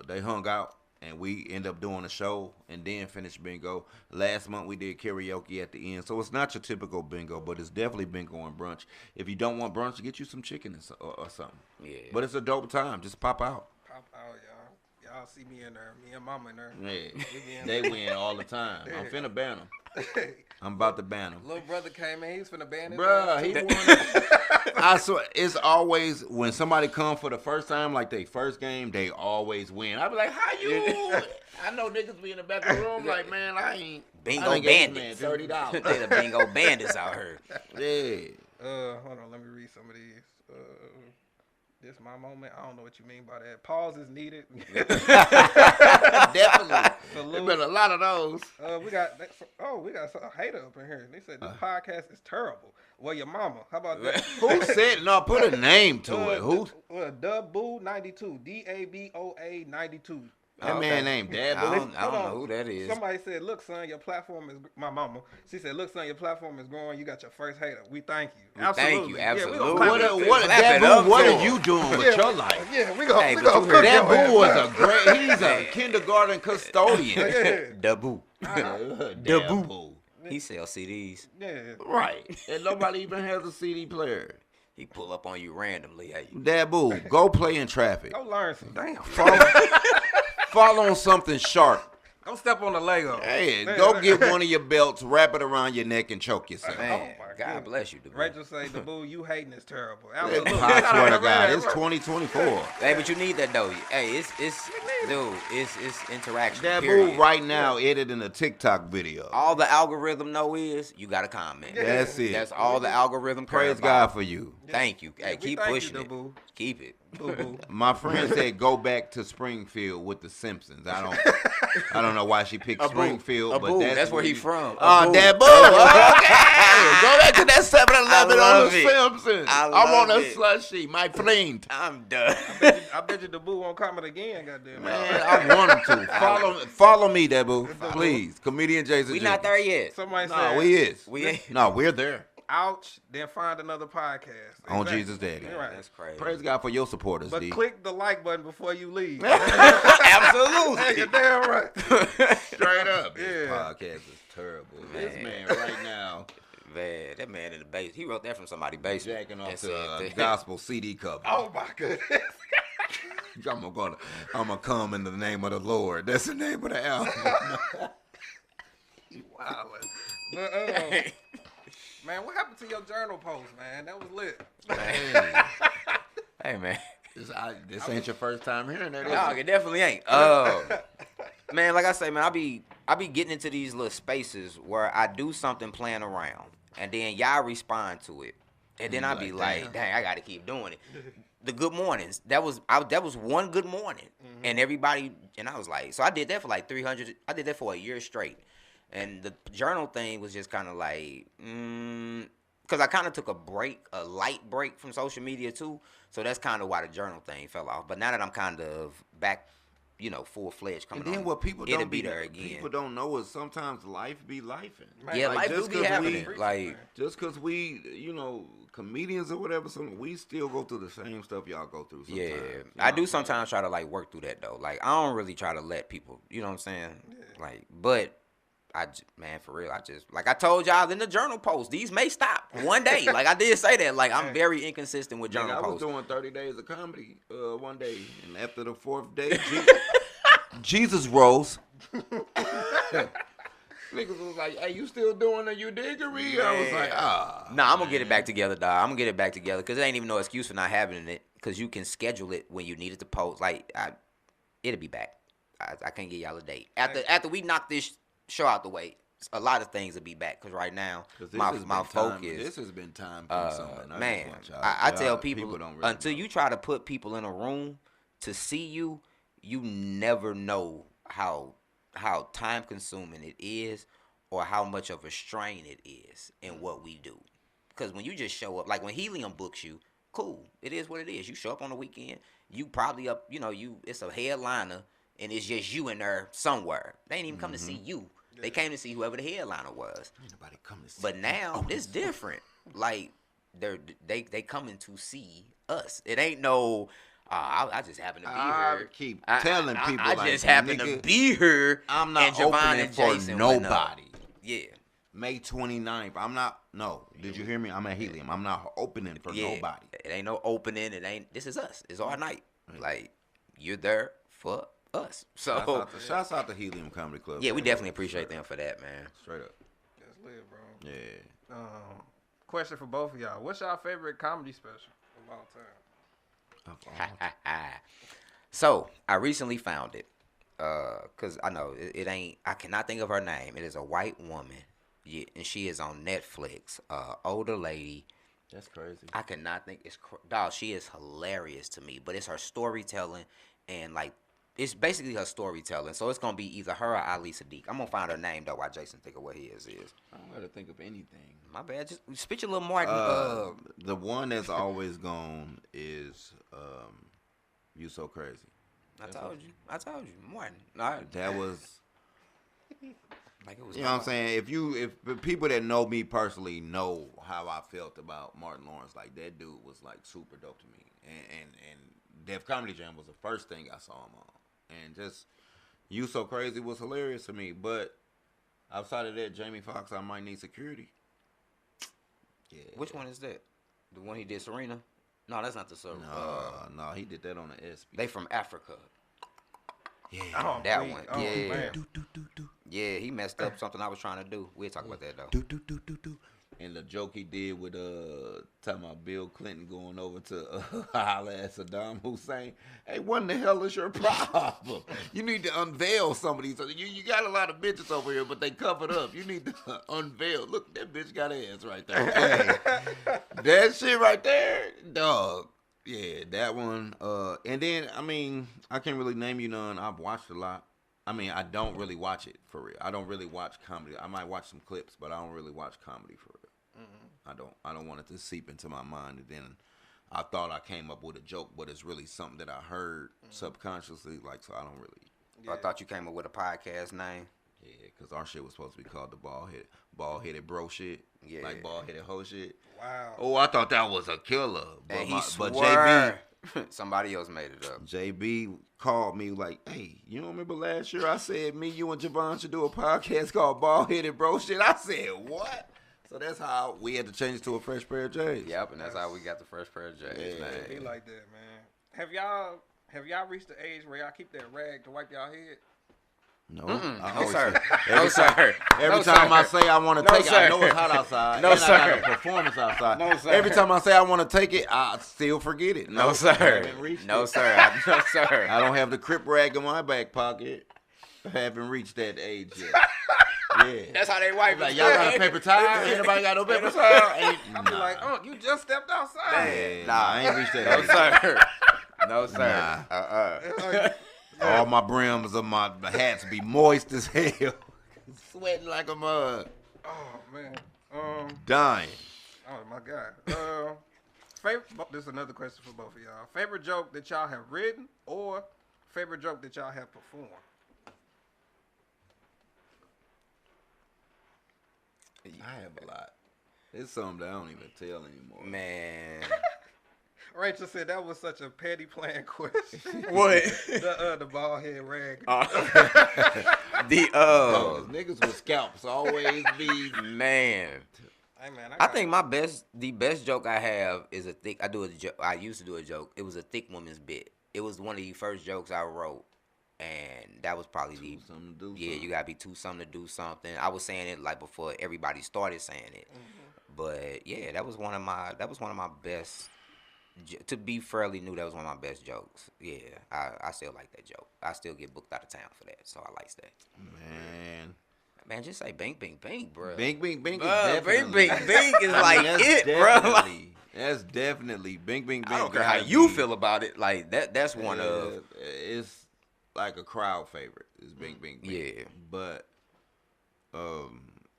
they hung out. And we end up doing a show and then finish bingo. Last month we did karaoke at the end. So it's not your typical bingo, but it's definitely bingo and brunch. If you don't want brunch, get you some chicken or something. Yeah. But it's a dope time. Just pop out. Pop out, y'all. Y'all see me in there. Me and mama in there. Yeah. They win all the time. I'm finna ban them. I'm about to ban them. Little brother came in. He was finna ban his Bruh, ass, he too. won. I swear, it's always when somebody come for the first time, like they first game, they always win. I be like, how you? I know niggas be in the back of the room like, man, I ain't. Bingo I gave bandits. this man $30. They the bingo bandits out here. Yeah. Hold on. Let me read some of these. This my moment. I don't know what you mean by that. Pause is needed. Definitely. Salute. There's been a lot of those. We got a hater up in here. They said this podcast is terrible. Well, your mama. How about that? Who said no? Put a name to it. Who? Dabboo92. DABOA 92. That man named Dad. I don't know who that is. Somebody said, "Look, son, your platform is my mama." She said, "Look, son, your platform is growing. You got your first hater. We thank you. Thank you, absolutely. What are you doing with your life? Yeah, we gonna That boo was a great. He's a kindergarten custodian. Daboo. Daboo. He sells CDs. Yeah. Right. And nobody even has a CD player. He pull up on you randomly. Hey, Daboo, go play in traffic. Go learn some. damn. Fall on something sharp. Go step on the Lego. Hey, go get one of your belts, wrap it around your neck, and choke yourself. Man, my God goodness. bless you, Daboo. Rachel say, "Daboo, you hating is terrible." I Absolutely. swear to God, it's 2024. Hey, but you need that though. Hey, it's interaction. Daboo period. right now editing a TikTok video. All the algorithm know is you got to comment. That's it. That's all the algorithm. care Praise about. God for you. Thank you. Hey, we keep thank you, pushing it. Daboo. Keep it. Boo-boo. My friend said go back to Springfield with the Simpsons. I don't know why she picked Springfield, but that's where he from. Oh, Daboo. Daboo. Okay. Go back to that 7-Eleven on love the it. Simpsons. I I want love a it. slushie, my friend. I'm done. I bet you Daboo won't comment again. Goddamn. Man, I want him to. Follow me, Daboo. Please. Comedian Jason We not there yet. Somebody No, said, we is. We ain't. No, we're there. "Ouch!" Then find another podcast. On Exactly. Jesus Daddy. You're right. That's crazy. Praise God for your supporters, But D. click the like button before you leave. Absolutely. You're damn right. Straight up. This Yeah. podcast is terrible. This man right now Man, that man in the basement. He wrote that from somebody's basement. jacking off That's to a it. gospel CD cover. Oh my goodness. I'm gonna come in the name of the Lord. That's the name of the album. Wow. But, man, what happened to your journal post, man? That was lit. Hey, man. This ain't your first time hearing that, is No, it? it definitely ain't. Man, like I say, man, I be getting into these little spaces where I do something playing around, and then y'all respond to it, and then I be like, dang, I got to keep doing it. The good mornings, that was one good morning, and everybody, and I was like, so I did that for like 300. I did that for a year straight, and the journal thing was just kind of like, because I kind of took a light break from social media too. So that's kind of why the journal thing fell off. But now that I'm kind of back, full-fledged coming on. And then what people it'll don't be there again. People don't know is sometimes life be lifing. Yeah, Like, life just do be 'cause happening. we- Like, Just because we, comedians or whatever, we still go through the same stuff y'all go through sometimes. yeah. You know I what do I'm saying? sometimes try to, like, work through that, though. Like, I don't really try to let people, you know what I'm saying? Like, but Man, for real, like I told y'all in the journal post, these may stop one day. Like I did say that. Like I'm very inconsistent with journal posts. I was doing 30 days of comedy one day, and after the 4th day, Jesus rose. Niggas was like, "Hey, you still doing the you diggery?" I was like, Nah, I'm gonna get it back together, dog. I'm gonna get it back together because it ain't even no excuse for not having it. Because you can schedule it when you need it to post. Like it'll be back. I can't get y'all a date after we knock this show out the way. A lot of things will be back because right now my focus. This has been time consuming. Man, I tell people until you try to put people in a room to see you, you never know how time consuming it is or how much of a strain it is in what we do. Because when you just show up, like when Helium books you, cool, it is what it is. You show up on the weekend, you probably up, it's a headliner and it's just you in there somewhere. They ain't even come to see you. They came to see whoever the headliner was. Ain't nobody come to see. But now it's different. Like they coming to see us. It ain't no. I just happen to be here. Keep telling people I just happen to be here. I'm not opening for nobody. Yeah. May 29th. I'm not. No. Did you hear me? I'm at Helium. I'm not opening for nobody. It ain't no opening. This is us. It's our night. Like you're there for us. So shouts out to Helium Comedy Club. Yeah, we definitely appreciate them for that, man. Straight up. That's lit, bro. Yeah. Question for both of y'all. What's y'all favorite comedy special of all time? So I recently found it. Cause I know it ain't. I cannot think of her name. It is a white woman. Yeah, and she is on Netflix. Older lady. That's crazy. I cannot think. Dog. She is hilarious to me. But it's her storytelling and like it's basically her storytelling. So it's gonna be either her or Ali Sadiq. I'm gonna find her name though while Jason think of what his is. I don't gotta think of anything. My bad. Just spit your little Martin. The one that's always gone is You So Crazy. I told you, Martin. That was like it was. You know what I'm saying? If the people that know me personally know how I felt about Martin Lawrence, like that dude was like super dope to me. And Def Comedy Jam was the first thing I saw him on. And just You So Crazy was hilarious to me. But outside of that, Jamie Foxx, I Might Need Security. Yeah. Which one is that? The one he did Serena? No, that's not the Serena. No, he did that on the SP. They from Africa. Yeah, that one. Yeah. Man. Yeah, he messed up something I was trying to do. We'll talk about that though. And the joke he did with talking about Bill Clinton going over to holler at Saddam Hussein. Hey, what in the hell is your problem? You need to unveil some of these. You got a lot of bitches over here, but they covered up. You need to unveil. Look, that bitch got ass right there. Hey, that shit right there, dog. Yeah, that one. And then, I mean, I can't really name you none. I've watched a lot. I mean, I don't really watch it for real. I don't really watch comedy. I might watch some clips, but I don't really watch comedy for real. Mm-hmm. I don't want it to seep into my mind. And then I thought I came up with a joke, but it's really something that I heard subconsciously. Like, so I don't really. Yeah. I thought you came up with a podcast name. Yeah, because our shit was supposed to be called the bald-headed bro shit. Yeah. Like bald-headed hoe shit. Wow. Oh, I thought that was a killer. But, and but JB. Somebody else made it up. JB called me like, hey, you don't remember last year I said me, you, and Jevon should do a podcast called Bald Headed Bro Shit? I said, what? So that's how we had to change it to a Fresh Pair of J's. Yep, and that's how we got the Fresh Pair of J's. Yeah, be like that, man. Have y'all reached the age where y'all keep that rag to wipe y'all head? No. No, sir. No, sir. Every time I say I want to take it, I know it's hot outside. No, sir. I got a performance outside. No, sir. Every time I say I want to take it, I still forget it. No, sir. No, sir. No, sir. I don't have the crip rag in my back pocket. I haven't reached that age yet. Yeah. That's how they wipe it. Like, y'all got a paper towel? Anybody got no paper towel? I'll be like, oh, you just stepped outside. Yeah, nah, I ain't reached that age. Sir. No, sir. Nah. All my brims of my hats be moist as hell. Sweating like a mug. Oh, man. Dying. Oh, my God. This is another question for both of y'all. Favorite joke that y'all have written or favorite joke that y'all have performed? I have a lot. It's something that I don't even tell anymore. Man. Rachel said that was such a petty playing question. What? The bald head rag. The Bro, niggas with scalps always be. man. Hey man, I think the best joke I have is a thick. I used to do a joke. It was a thick woman's bit. It was one of the first jokes I wrote, and that was probably Something to do yeah. You gotta be too something to do something. I was saying it like before everybody started saying it, but yeah, that was one of my best. To be fairly new, that was one of my best jokes. Yeah, I still like that joke. I still get booked out of town for that, so I like that. Man, just say bing, bing, bing, bro. Bing, bing, bing. Bing, bing, bing is like it, bro. That's definitely bing, bing, bing. I don't care how you feel about it. Like that's one of. It's like a crowd favorite. It's bing, bing, bing. Yeah. But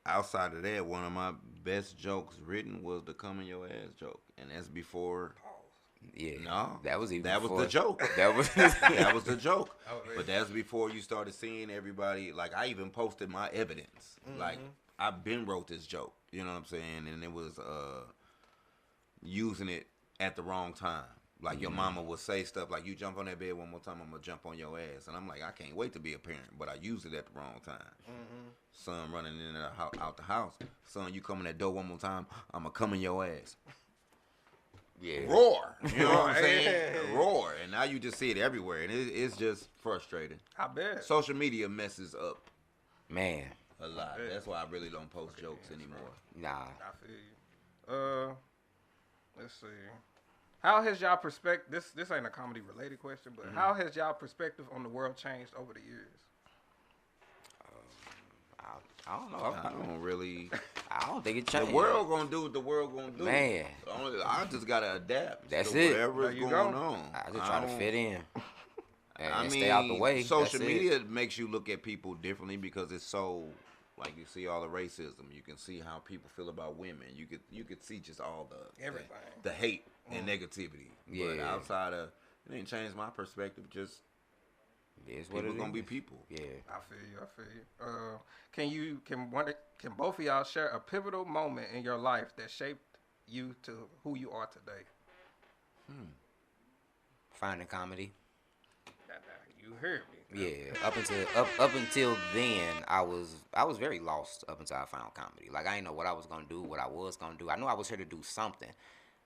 outside of that, one of my best jokes written was the "come in your ass" joke, and that's before. Yeah. No, that was the joke. That was that was the joke. Oh, really? But that's before you started seeing everybody. Like I even posted my evidence. Like I've been wrote this joke. You know what I'm saying? And it was using it at the wrong time. Like your mama would say stuff like, "You jump on that bed one more time, I'm gonna jump on your ass." And I'm like, I can't wait to be a parent, but I used it at the wrong time. Son running in and out the house. Son, you come in that door one more time, I'm gonna come in your ass. Yeah. Roar. You know what I'm saying? Roar. And now you just see it everywhere. And it's just frustrating. I bet. Social media messes up Man. a lot. That's why I really don't post jokes anymore. Nah. I feel you. Let's see. How has y'all perspective? This ain't a comedy related question, but how has y'all perspective on the world changed over the years? I don't know. I don't really. I don't think it changed. The world gonna do what the world gonna do. Man. I just gotta adapt. That's to it. Whatever's going on. I just try to fit in. And mean, stay out the way. Social media makes you look at people differently because it's so. Like you see all the racism, you can see how people feel about women. You could see just all Everything. the hate and negativity. Yeah. But outside of it didn't change my perspective. Just It's what people it gonna is. be people. Yeah. I feel you. Can both of y'all share a pivotal moment in your life that shaped you to who you are today? Finding comedy. You heard me. Yeah, up until then, I was very lost up until I found comedy. Like I didn't know what I was gonna do, what I was gonna do. I knew I was here to do something,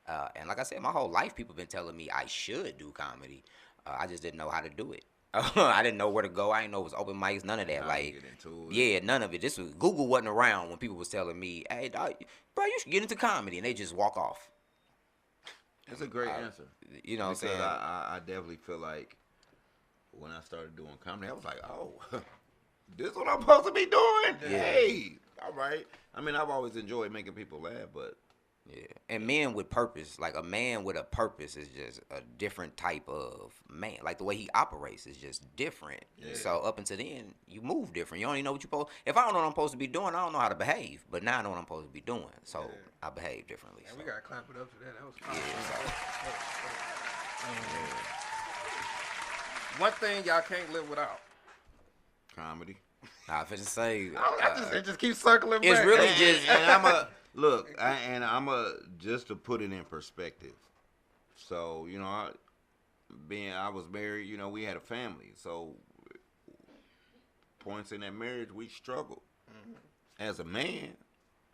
and like I said, my whole life people been telling me I should do comedy. I just didn't know how to do it. I didn't know where to go. I didn't know it was open mics, none of that. Like, yeah, none of it. This was Google wasn't around when people was telling me, "Hey, dog, bro, you should get into comedy," and they just walk off. It's a great answer. You know what I'm saying? I definitely feel like when I started doing comedy, I was like, oh, this is what I'm supposed to be doing? Yeah. Hey, all right. I mean, I've always enjoyed making people laugh, but. Yeah, and men with purpose, like a man with a purpose is just a different type of man. Like the way he operates is just different. Yeah. So up until then, you move different. You don't even know what you're supposed. If I don't know what I'm supposed to be doing, I don't know how to behave. But now I know what I'm supposed to be doing, so I behave differently. And so. we gotta clap it up for that. That was fun. One thing y'all can't live without. Comedy. Nah, if it's to say, It just keeps circling back. it's really just. And I'm just to put it in perspective. So, you know, I was married, you know, we had a family. So, points in that marriage, we struggled. As a man,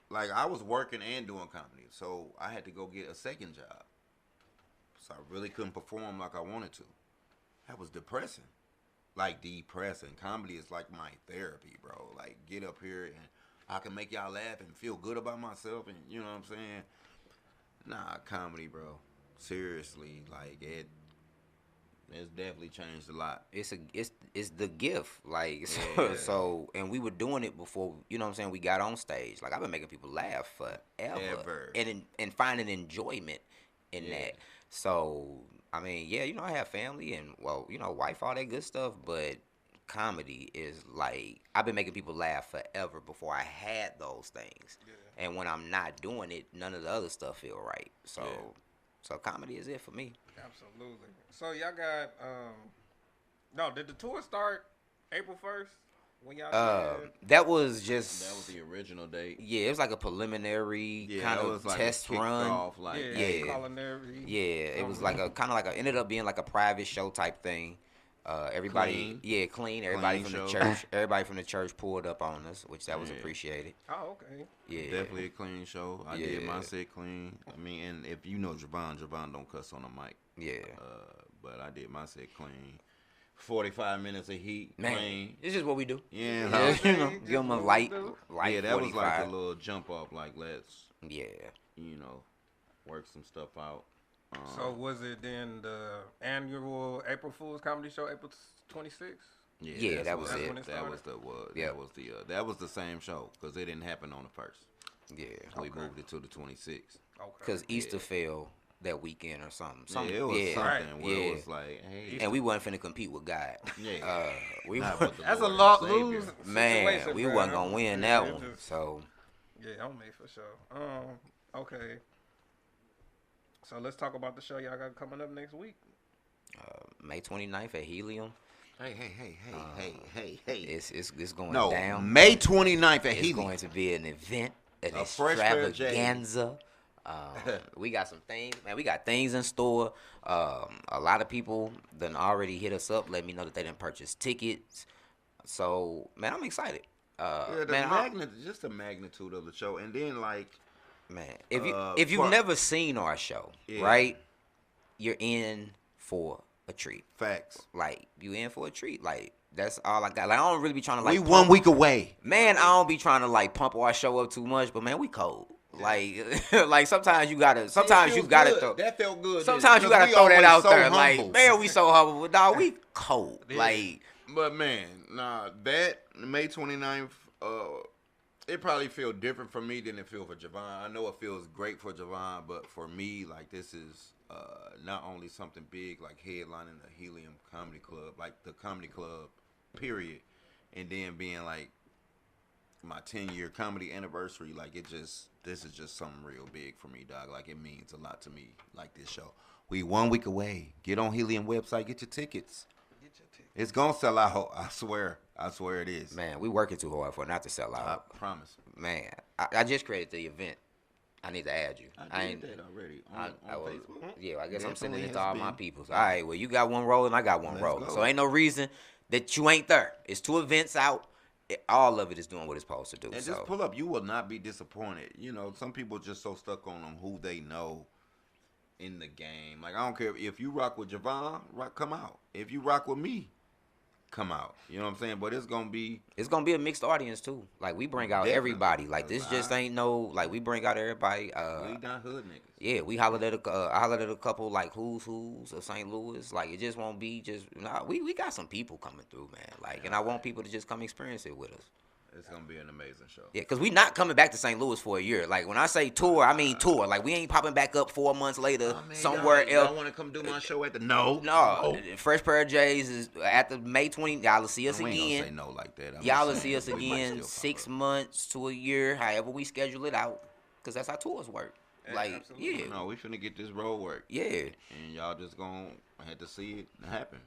like I was working and doing comedy. So, I had to go get a second job. So, I really couldn't perform like I wanted to. That was depressing. Like, depressing. Comedy is like my therapy, bro. Like, get up here and I can make y'all laugh and feel good about myself, and you know what I'm saying? Nah, comedy, bro. Seriously, like it's definitely changed a lot. It's the gift, like Yeah. so, and we were doing it before, you know what I'm saying, we got on stage. Like I've been making people laugh forever, Ever. and finding enjoyment in Yeah. that. So I mean, yeah, you know, I have family and well, you know, wife, all that good stuff, but comedy is like I've been making people laugh forever before I had those things, and when I'm not doing it, none of the other stuff feel right. So, so comedy is it for me. Absolutely. So y'all got no? Did the tour start April 1st? when y'all said? That was just. That was the original date. Yeah, it was like a preliminary kind of like test run. Off, like, culinary. Yeah, it was like a kind of like a ended up being like a private show type thing. Everybody, clean. Everybody clean from show. the church, everybody from the church pulled up on us, which that was appreciated. Oh, okay. Yeah, definitely a clean show. I did my set clean. I mean, and if you know Jevon don't cuss on the mic. Yeah. But I did my set clean. 45 minutes of heat, Man, clean. it's just what we do. Yeah, you know, give them a light. Yeah, that 45. was like a little jump off. Like, let's, yeah, work some stuff out. So was it then the annual April Fool's comedy show, April 26th? Yeah, that was it. That was the same show because it didn't happen on the first. Yeah, we moved it to the 26th. Okay. Because Easter fell that weekend or something. Yeah, it was something where it was like, hey, and we wasn't finna compete with God. Yeah, that's a lot lose. Man, we wasn't gonna win that one. So yeah, I'm made for sure. Okay. So let's talk about the show y'all got coming up next week. May 29th at Helium. Hey. It's going down. May 29th at Helium. It's going to be an event, an extravaganza. We got some things, man. We got things in store. A lot of people done already hit us up, let me know that they didn't purchase tickets. So, man, I'm excited. Just the magnitude of the show, and then like, man, if you've never seen our show, right, you're in for a treat. Facts. Like, you in for a treat. Like, that's all I got. Like, I don't really be trying to like. We 1 week away. Man, I don't be trying to like pump our show up too much, but man, we cold. Like sometimes you gotta. Sometimes you gotta throw. That felt good. Sometimes you gotta throw that out there. Humble. Like, man, we so humble, but dog, we cold. Yeah. Like, but man, that May 29th, it probably feel different for me than it feel for Jevon. I know it feels great for Jevon, but for me, like, this is not only something big, like headlining the Helium Comedy Club, like the comedy club, period, and then being like my 10-year comedy anniversary. Like, this is just something real big for me, dog. Like, it means a lot to me. Like, this show, we 1 week away. Get on Helium website, get your tickets. It's gonna sell out. I swear it is. Man, we working too hard for it not to sell out. I promise. Man, I just created the event. I need to add you. I did that already on Facebook. Yeah, I guess I'm sending it to Definitely all my has peoples. All right, well, you got one rolling, I got one rolling. go. So ain't no reason that you ain't there. It's 2 events out. All of it is doing what it's supposed to do. And so. just pull up. You will not be disappointed. You know, some people just so stuck on them who they know in the game. Like, I don't care if you rock with Jevon, come out. If you rock with me, come out. You know what I'm saying? But it's gonna be a mixed audience too. Like, we bring out everybody. Like, this just ain't no, like, we bring out everybody. We not hood niggas. Yeah, we hollered at a couple like who's of St. Louis. Like, it just won't be just we got some people coming through, man. Like, and I want people to just come experience it with us. It's gonna be an amazing show. Yeah, because we not coming back to St. Louis for a year. Like, when I say tour, I mean tour. Like, we ain't popping back up 4 months later somewhere else. Y'all want to come do my show at the No. Fresh Pair of J's is at the May 20. Y'all will see us We again. ain't gonna say no like that. Y'all will see us again 6 months to a year, however we schedule it out, because that's how tours work. Like, yeah. No, we finna get this road work. Yeah. And y'all just gonna have to see it happen.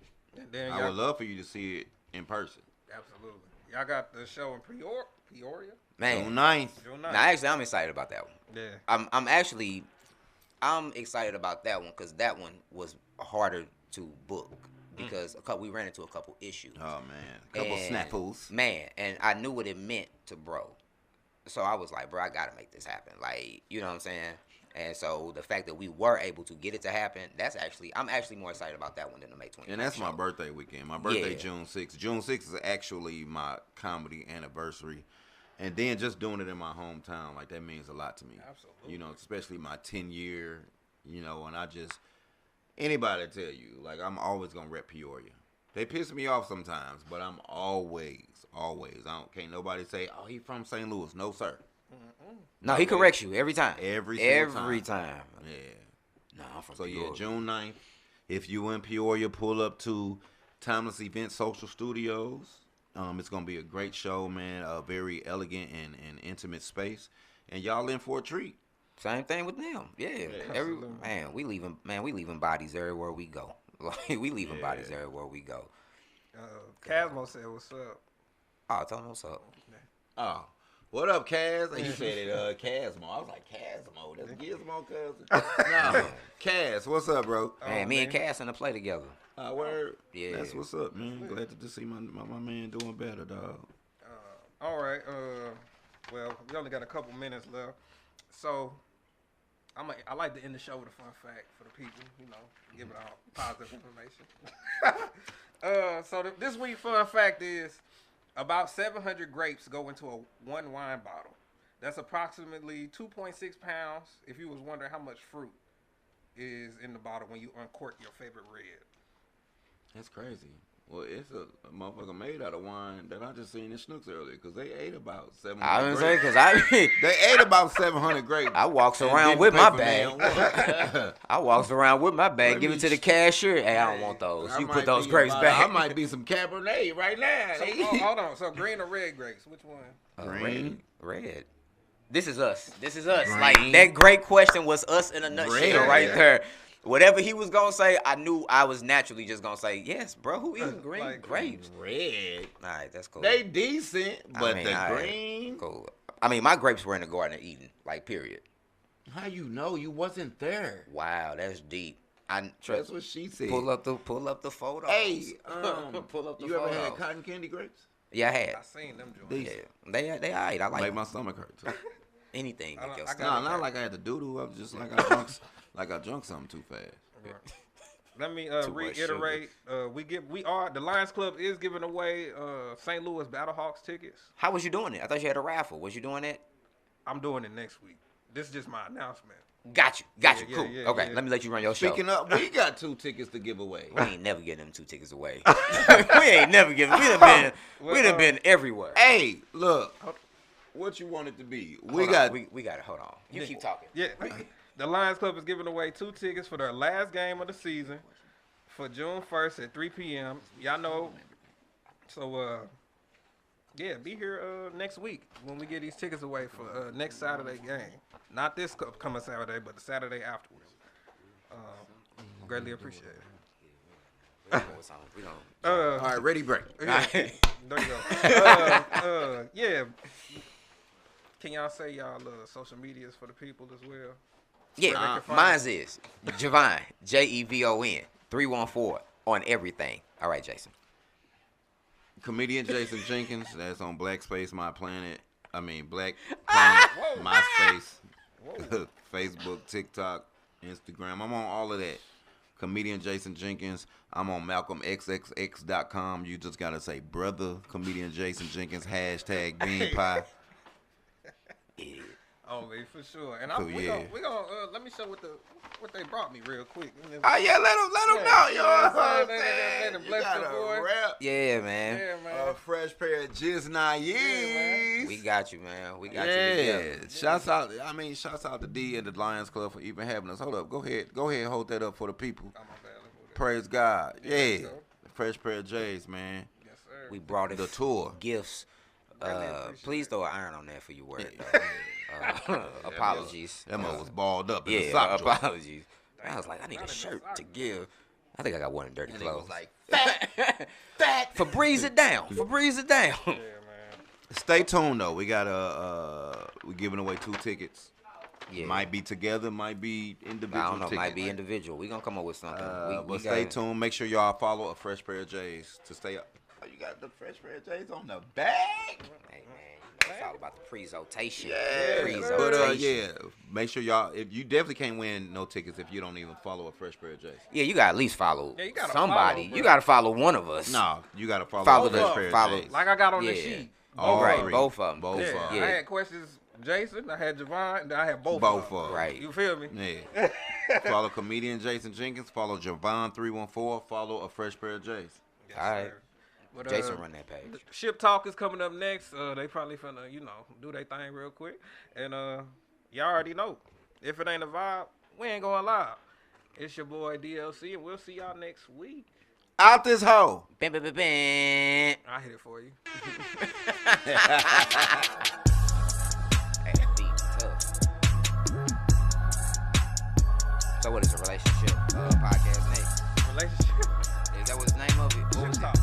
Then I would love for you to see it in person. Absolutely. Y'all got the show in Peoria? Man. June 9th. Now, actually, I'm excited about that one. Yeah. I'm excited about that one because that one was harder to book because we ran into a couple issues. Oh, man. Couple snafus. Man, and I knew what it meant to bro. So I was like, bro, I got to make this happen. Like, you know what I'm saying? And so the fact that we were able to get it to happen, I'm actually more excited about that one than the May 29th. And that's show. my birthday weekend. My birthday, June 6th. June 6th is actually my comedy anniversary. And then just doing it in my hometown, like, that means a lot to me. Absolutely. You know, especially my 10-year, you know, and anybody tell you, like, I'm always going to rep Peoria. They piss me off sometimes, but I'm always, can't nobody say, oh, he from St. Louis. No, sir. No, he corrects you every time. Every time. Yeah. No, I'm from Peoria. Peoria. June 9th, if you in Peoria, pull up to Timeless Event Social Studios. It's going to be a great show, man. A very elegant and intimate space. And y'all in for a treat. Same thing with them. Yeah. We leaving bodies everywhere we go. Like, we leaving bodies everywhere we go. Casmo said, what's up? Oh, tell me what's up. Oh, what up, Kaz? And you said it, Kazmo. I was like, Kazmo. That's Gizmo, cousin. No, Kaz, what's up, bro? Man, me and Cass in the play together. Word. Yeah. That's what's up, man. Glad to just see my man doing better, dog. All right. Well, we only got a couple minutes left, so I like to end the show with a fun fact for the people. You know, give it all positive information. So this week's fun fact is about 700 grapes go into one wine bottle. That's approximately 2.6 pounds. If you was wondering how much fruit is in the bottle when you uncork your favorite red. That's crazy. Well, it's a motherfucker made out of wine that I just seen in Snooks earlier because they ate about 700 I was grapes. gonna say, because They ate about 700 grapes. I walks and around didn't with pay my for bag. damn one. I walks around with my bag, Let give me it to the cashier. Hey, I don't want those. I You might put those be grapes about- back. I might be some Cabernet right now. So, hold on. So green or red grapes? Which one? Green. Red. This is us. Green. Like, that great question was us in a nutshell Red. right there. Whatever he was going to say, I knew I was naturally just going to say, yes, bro, who eating green Like grapes? Red. All right, that's cool. They decent, but mean, the all right. green. Cool. I mean, my grapes were in the garden eating, like, period. How you know you wasn't there? Wow, that's deep. That's what she said. Pull up the photos. Hey, pull up the you photos. ever had cotton candy grapes? Yeah, I had. I seen them joints. Yeah, they all right. I like Make my stomach hurt too. anything. I Make your got- stomach No, not hurt. like I had to doodle. I was just like I drunk something too fast. Let me much reiterate. The Lions Club is giving away St. Louis Battlehawks tickets. How was you doing it? I thought you had a raffle. Was you doing that? I'm doing it next week. This is just my announcement. Got you. Yeah, Cool. yeah, Okay, yeah. let me let you run your show. Speaking of, we got 2 tickets to give away. We ain't never getting them 2 tickets away. We ain't never giving. We done been everywhere. Hey, look, what you want it to be? We Hold got. on. We got it. Hold on. You keep talking. Yeah, the Lions Club is giving away 2 tickets for their last game of the season for June 1st at 3 p.m. Y'all know. So, yeah, be here next week when we get these tickets away for next Saturday game. Not this coming Saturday, but the Saturday afterwards. Greatly appreciate it. We don't. All right, ready, break. Yeah, there you go. Yeah. Can y'all say y'all social medias for the people as well? Yeah, mine's is Jevon, Jevon 314 on everything. All right, Jason. Comedian Jason Jenkins. That's on Black Space My Planet. Black Planet, MySpace, Facebook, TikTok, Instagram. I'm on all of that. Comedian Jason Jenkins. I'm on MalcolmXXX.com. You just gotta say brother Comedian Jason Jenkins #Bean Pie. Oh, man, for sure. And So, we yeah. gonna let me show what they brought me real quick. Oh yeah, let them know, yo. They done blessed the boy. Yeah, man. Yeah, man. A fresh pair of Jizz Naives. We got you, man. We got you Yeah, together. shouts out to D and the Lions Club for even having us. Hold up, go ahead, hold that up for the people. Oh, my bad. Let's move that. Praise God. Yeah, go. fresh pair of J's, man. Yes, sir. We brought it The tour. gifts. appreciate Please throw an iron on that for your word, though. Apologies. That mother was balled up in the Yeah, sock drawer. apologies. I was like, I need a shirt to give. I think I got one in dirty And it clothes. was like fat. Febreze it down. Febreze it down. Yeah, man. Stay tuned though. We got we're giving away 2 tickets. Yeah. Might be together, might be individual. I don't know. tickets. Might be individual. We gonna come up with something. But stay tuned. Make sure y'all follow a fresh pair of J's to stay up. Oh, you got the fresh pair of J's on the back. Hey man, it's all about the presentation. Yeah, Presentation. but yeah, make sure y'all. If you definitely can't win no tickets if you don't even follow a fresh pair of J's. Yeah, you gotta at least follow Yeah, you gotta somebody. follow, bro. you gotta follow one of us. No, you gotta follow Follow the the- fresh pair follow- of J's. Like I got on the Yeah. sheet. All right, three. both of 'em. Both Yeah, of 'em. Yeah. I had questions. Jason, I had Jevon, and I had both Both of them. of 'em. Right. You feel me? Yeah. Follow comedian Jason Jenkins. Follow Jevon 314. Follow a fresh pair of J's. Yes, All right. sir. But, Jason run that page. Ship Talk is coming up next. They probably finna, do their thing real quick. And y'all already know. If it ain't a vibe, we ain't going live. It's your boy DLC, and we'll see y'all next week. Out this hoe. Bam, bam, bam, bam. I hit it for you. Hey, that beat tough. So what is a relationship podcast next? Relationship. Is that what's the name of it? Ship Talk.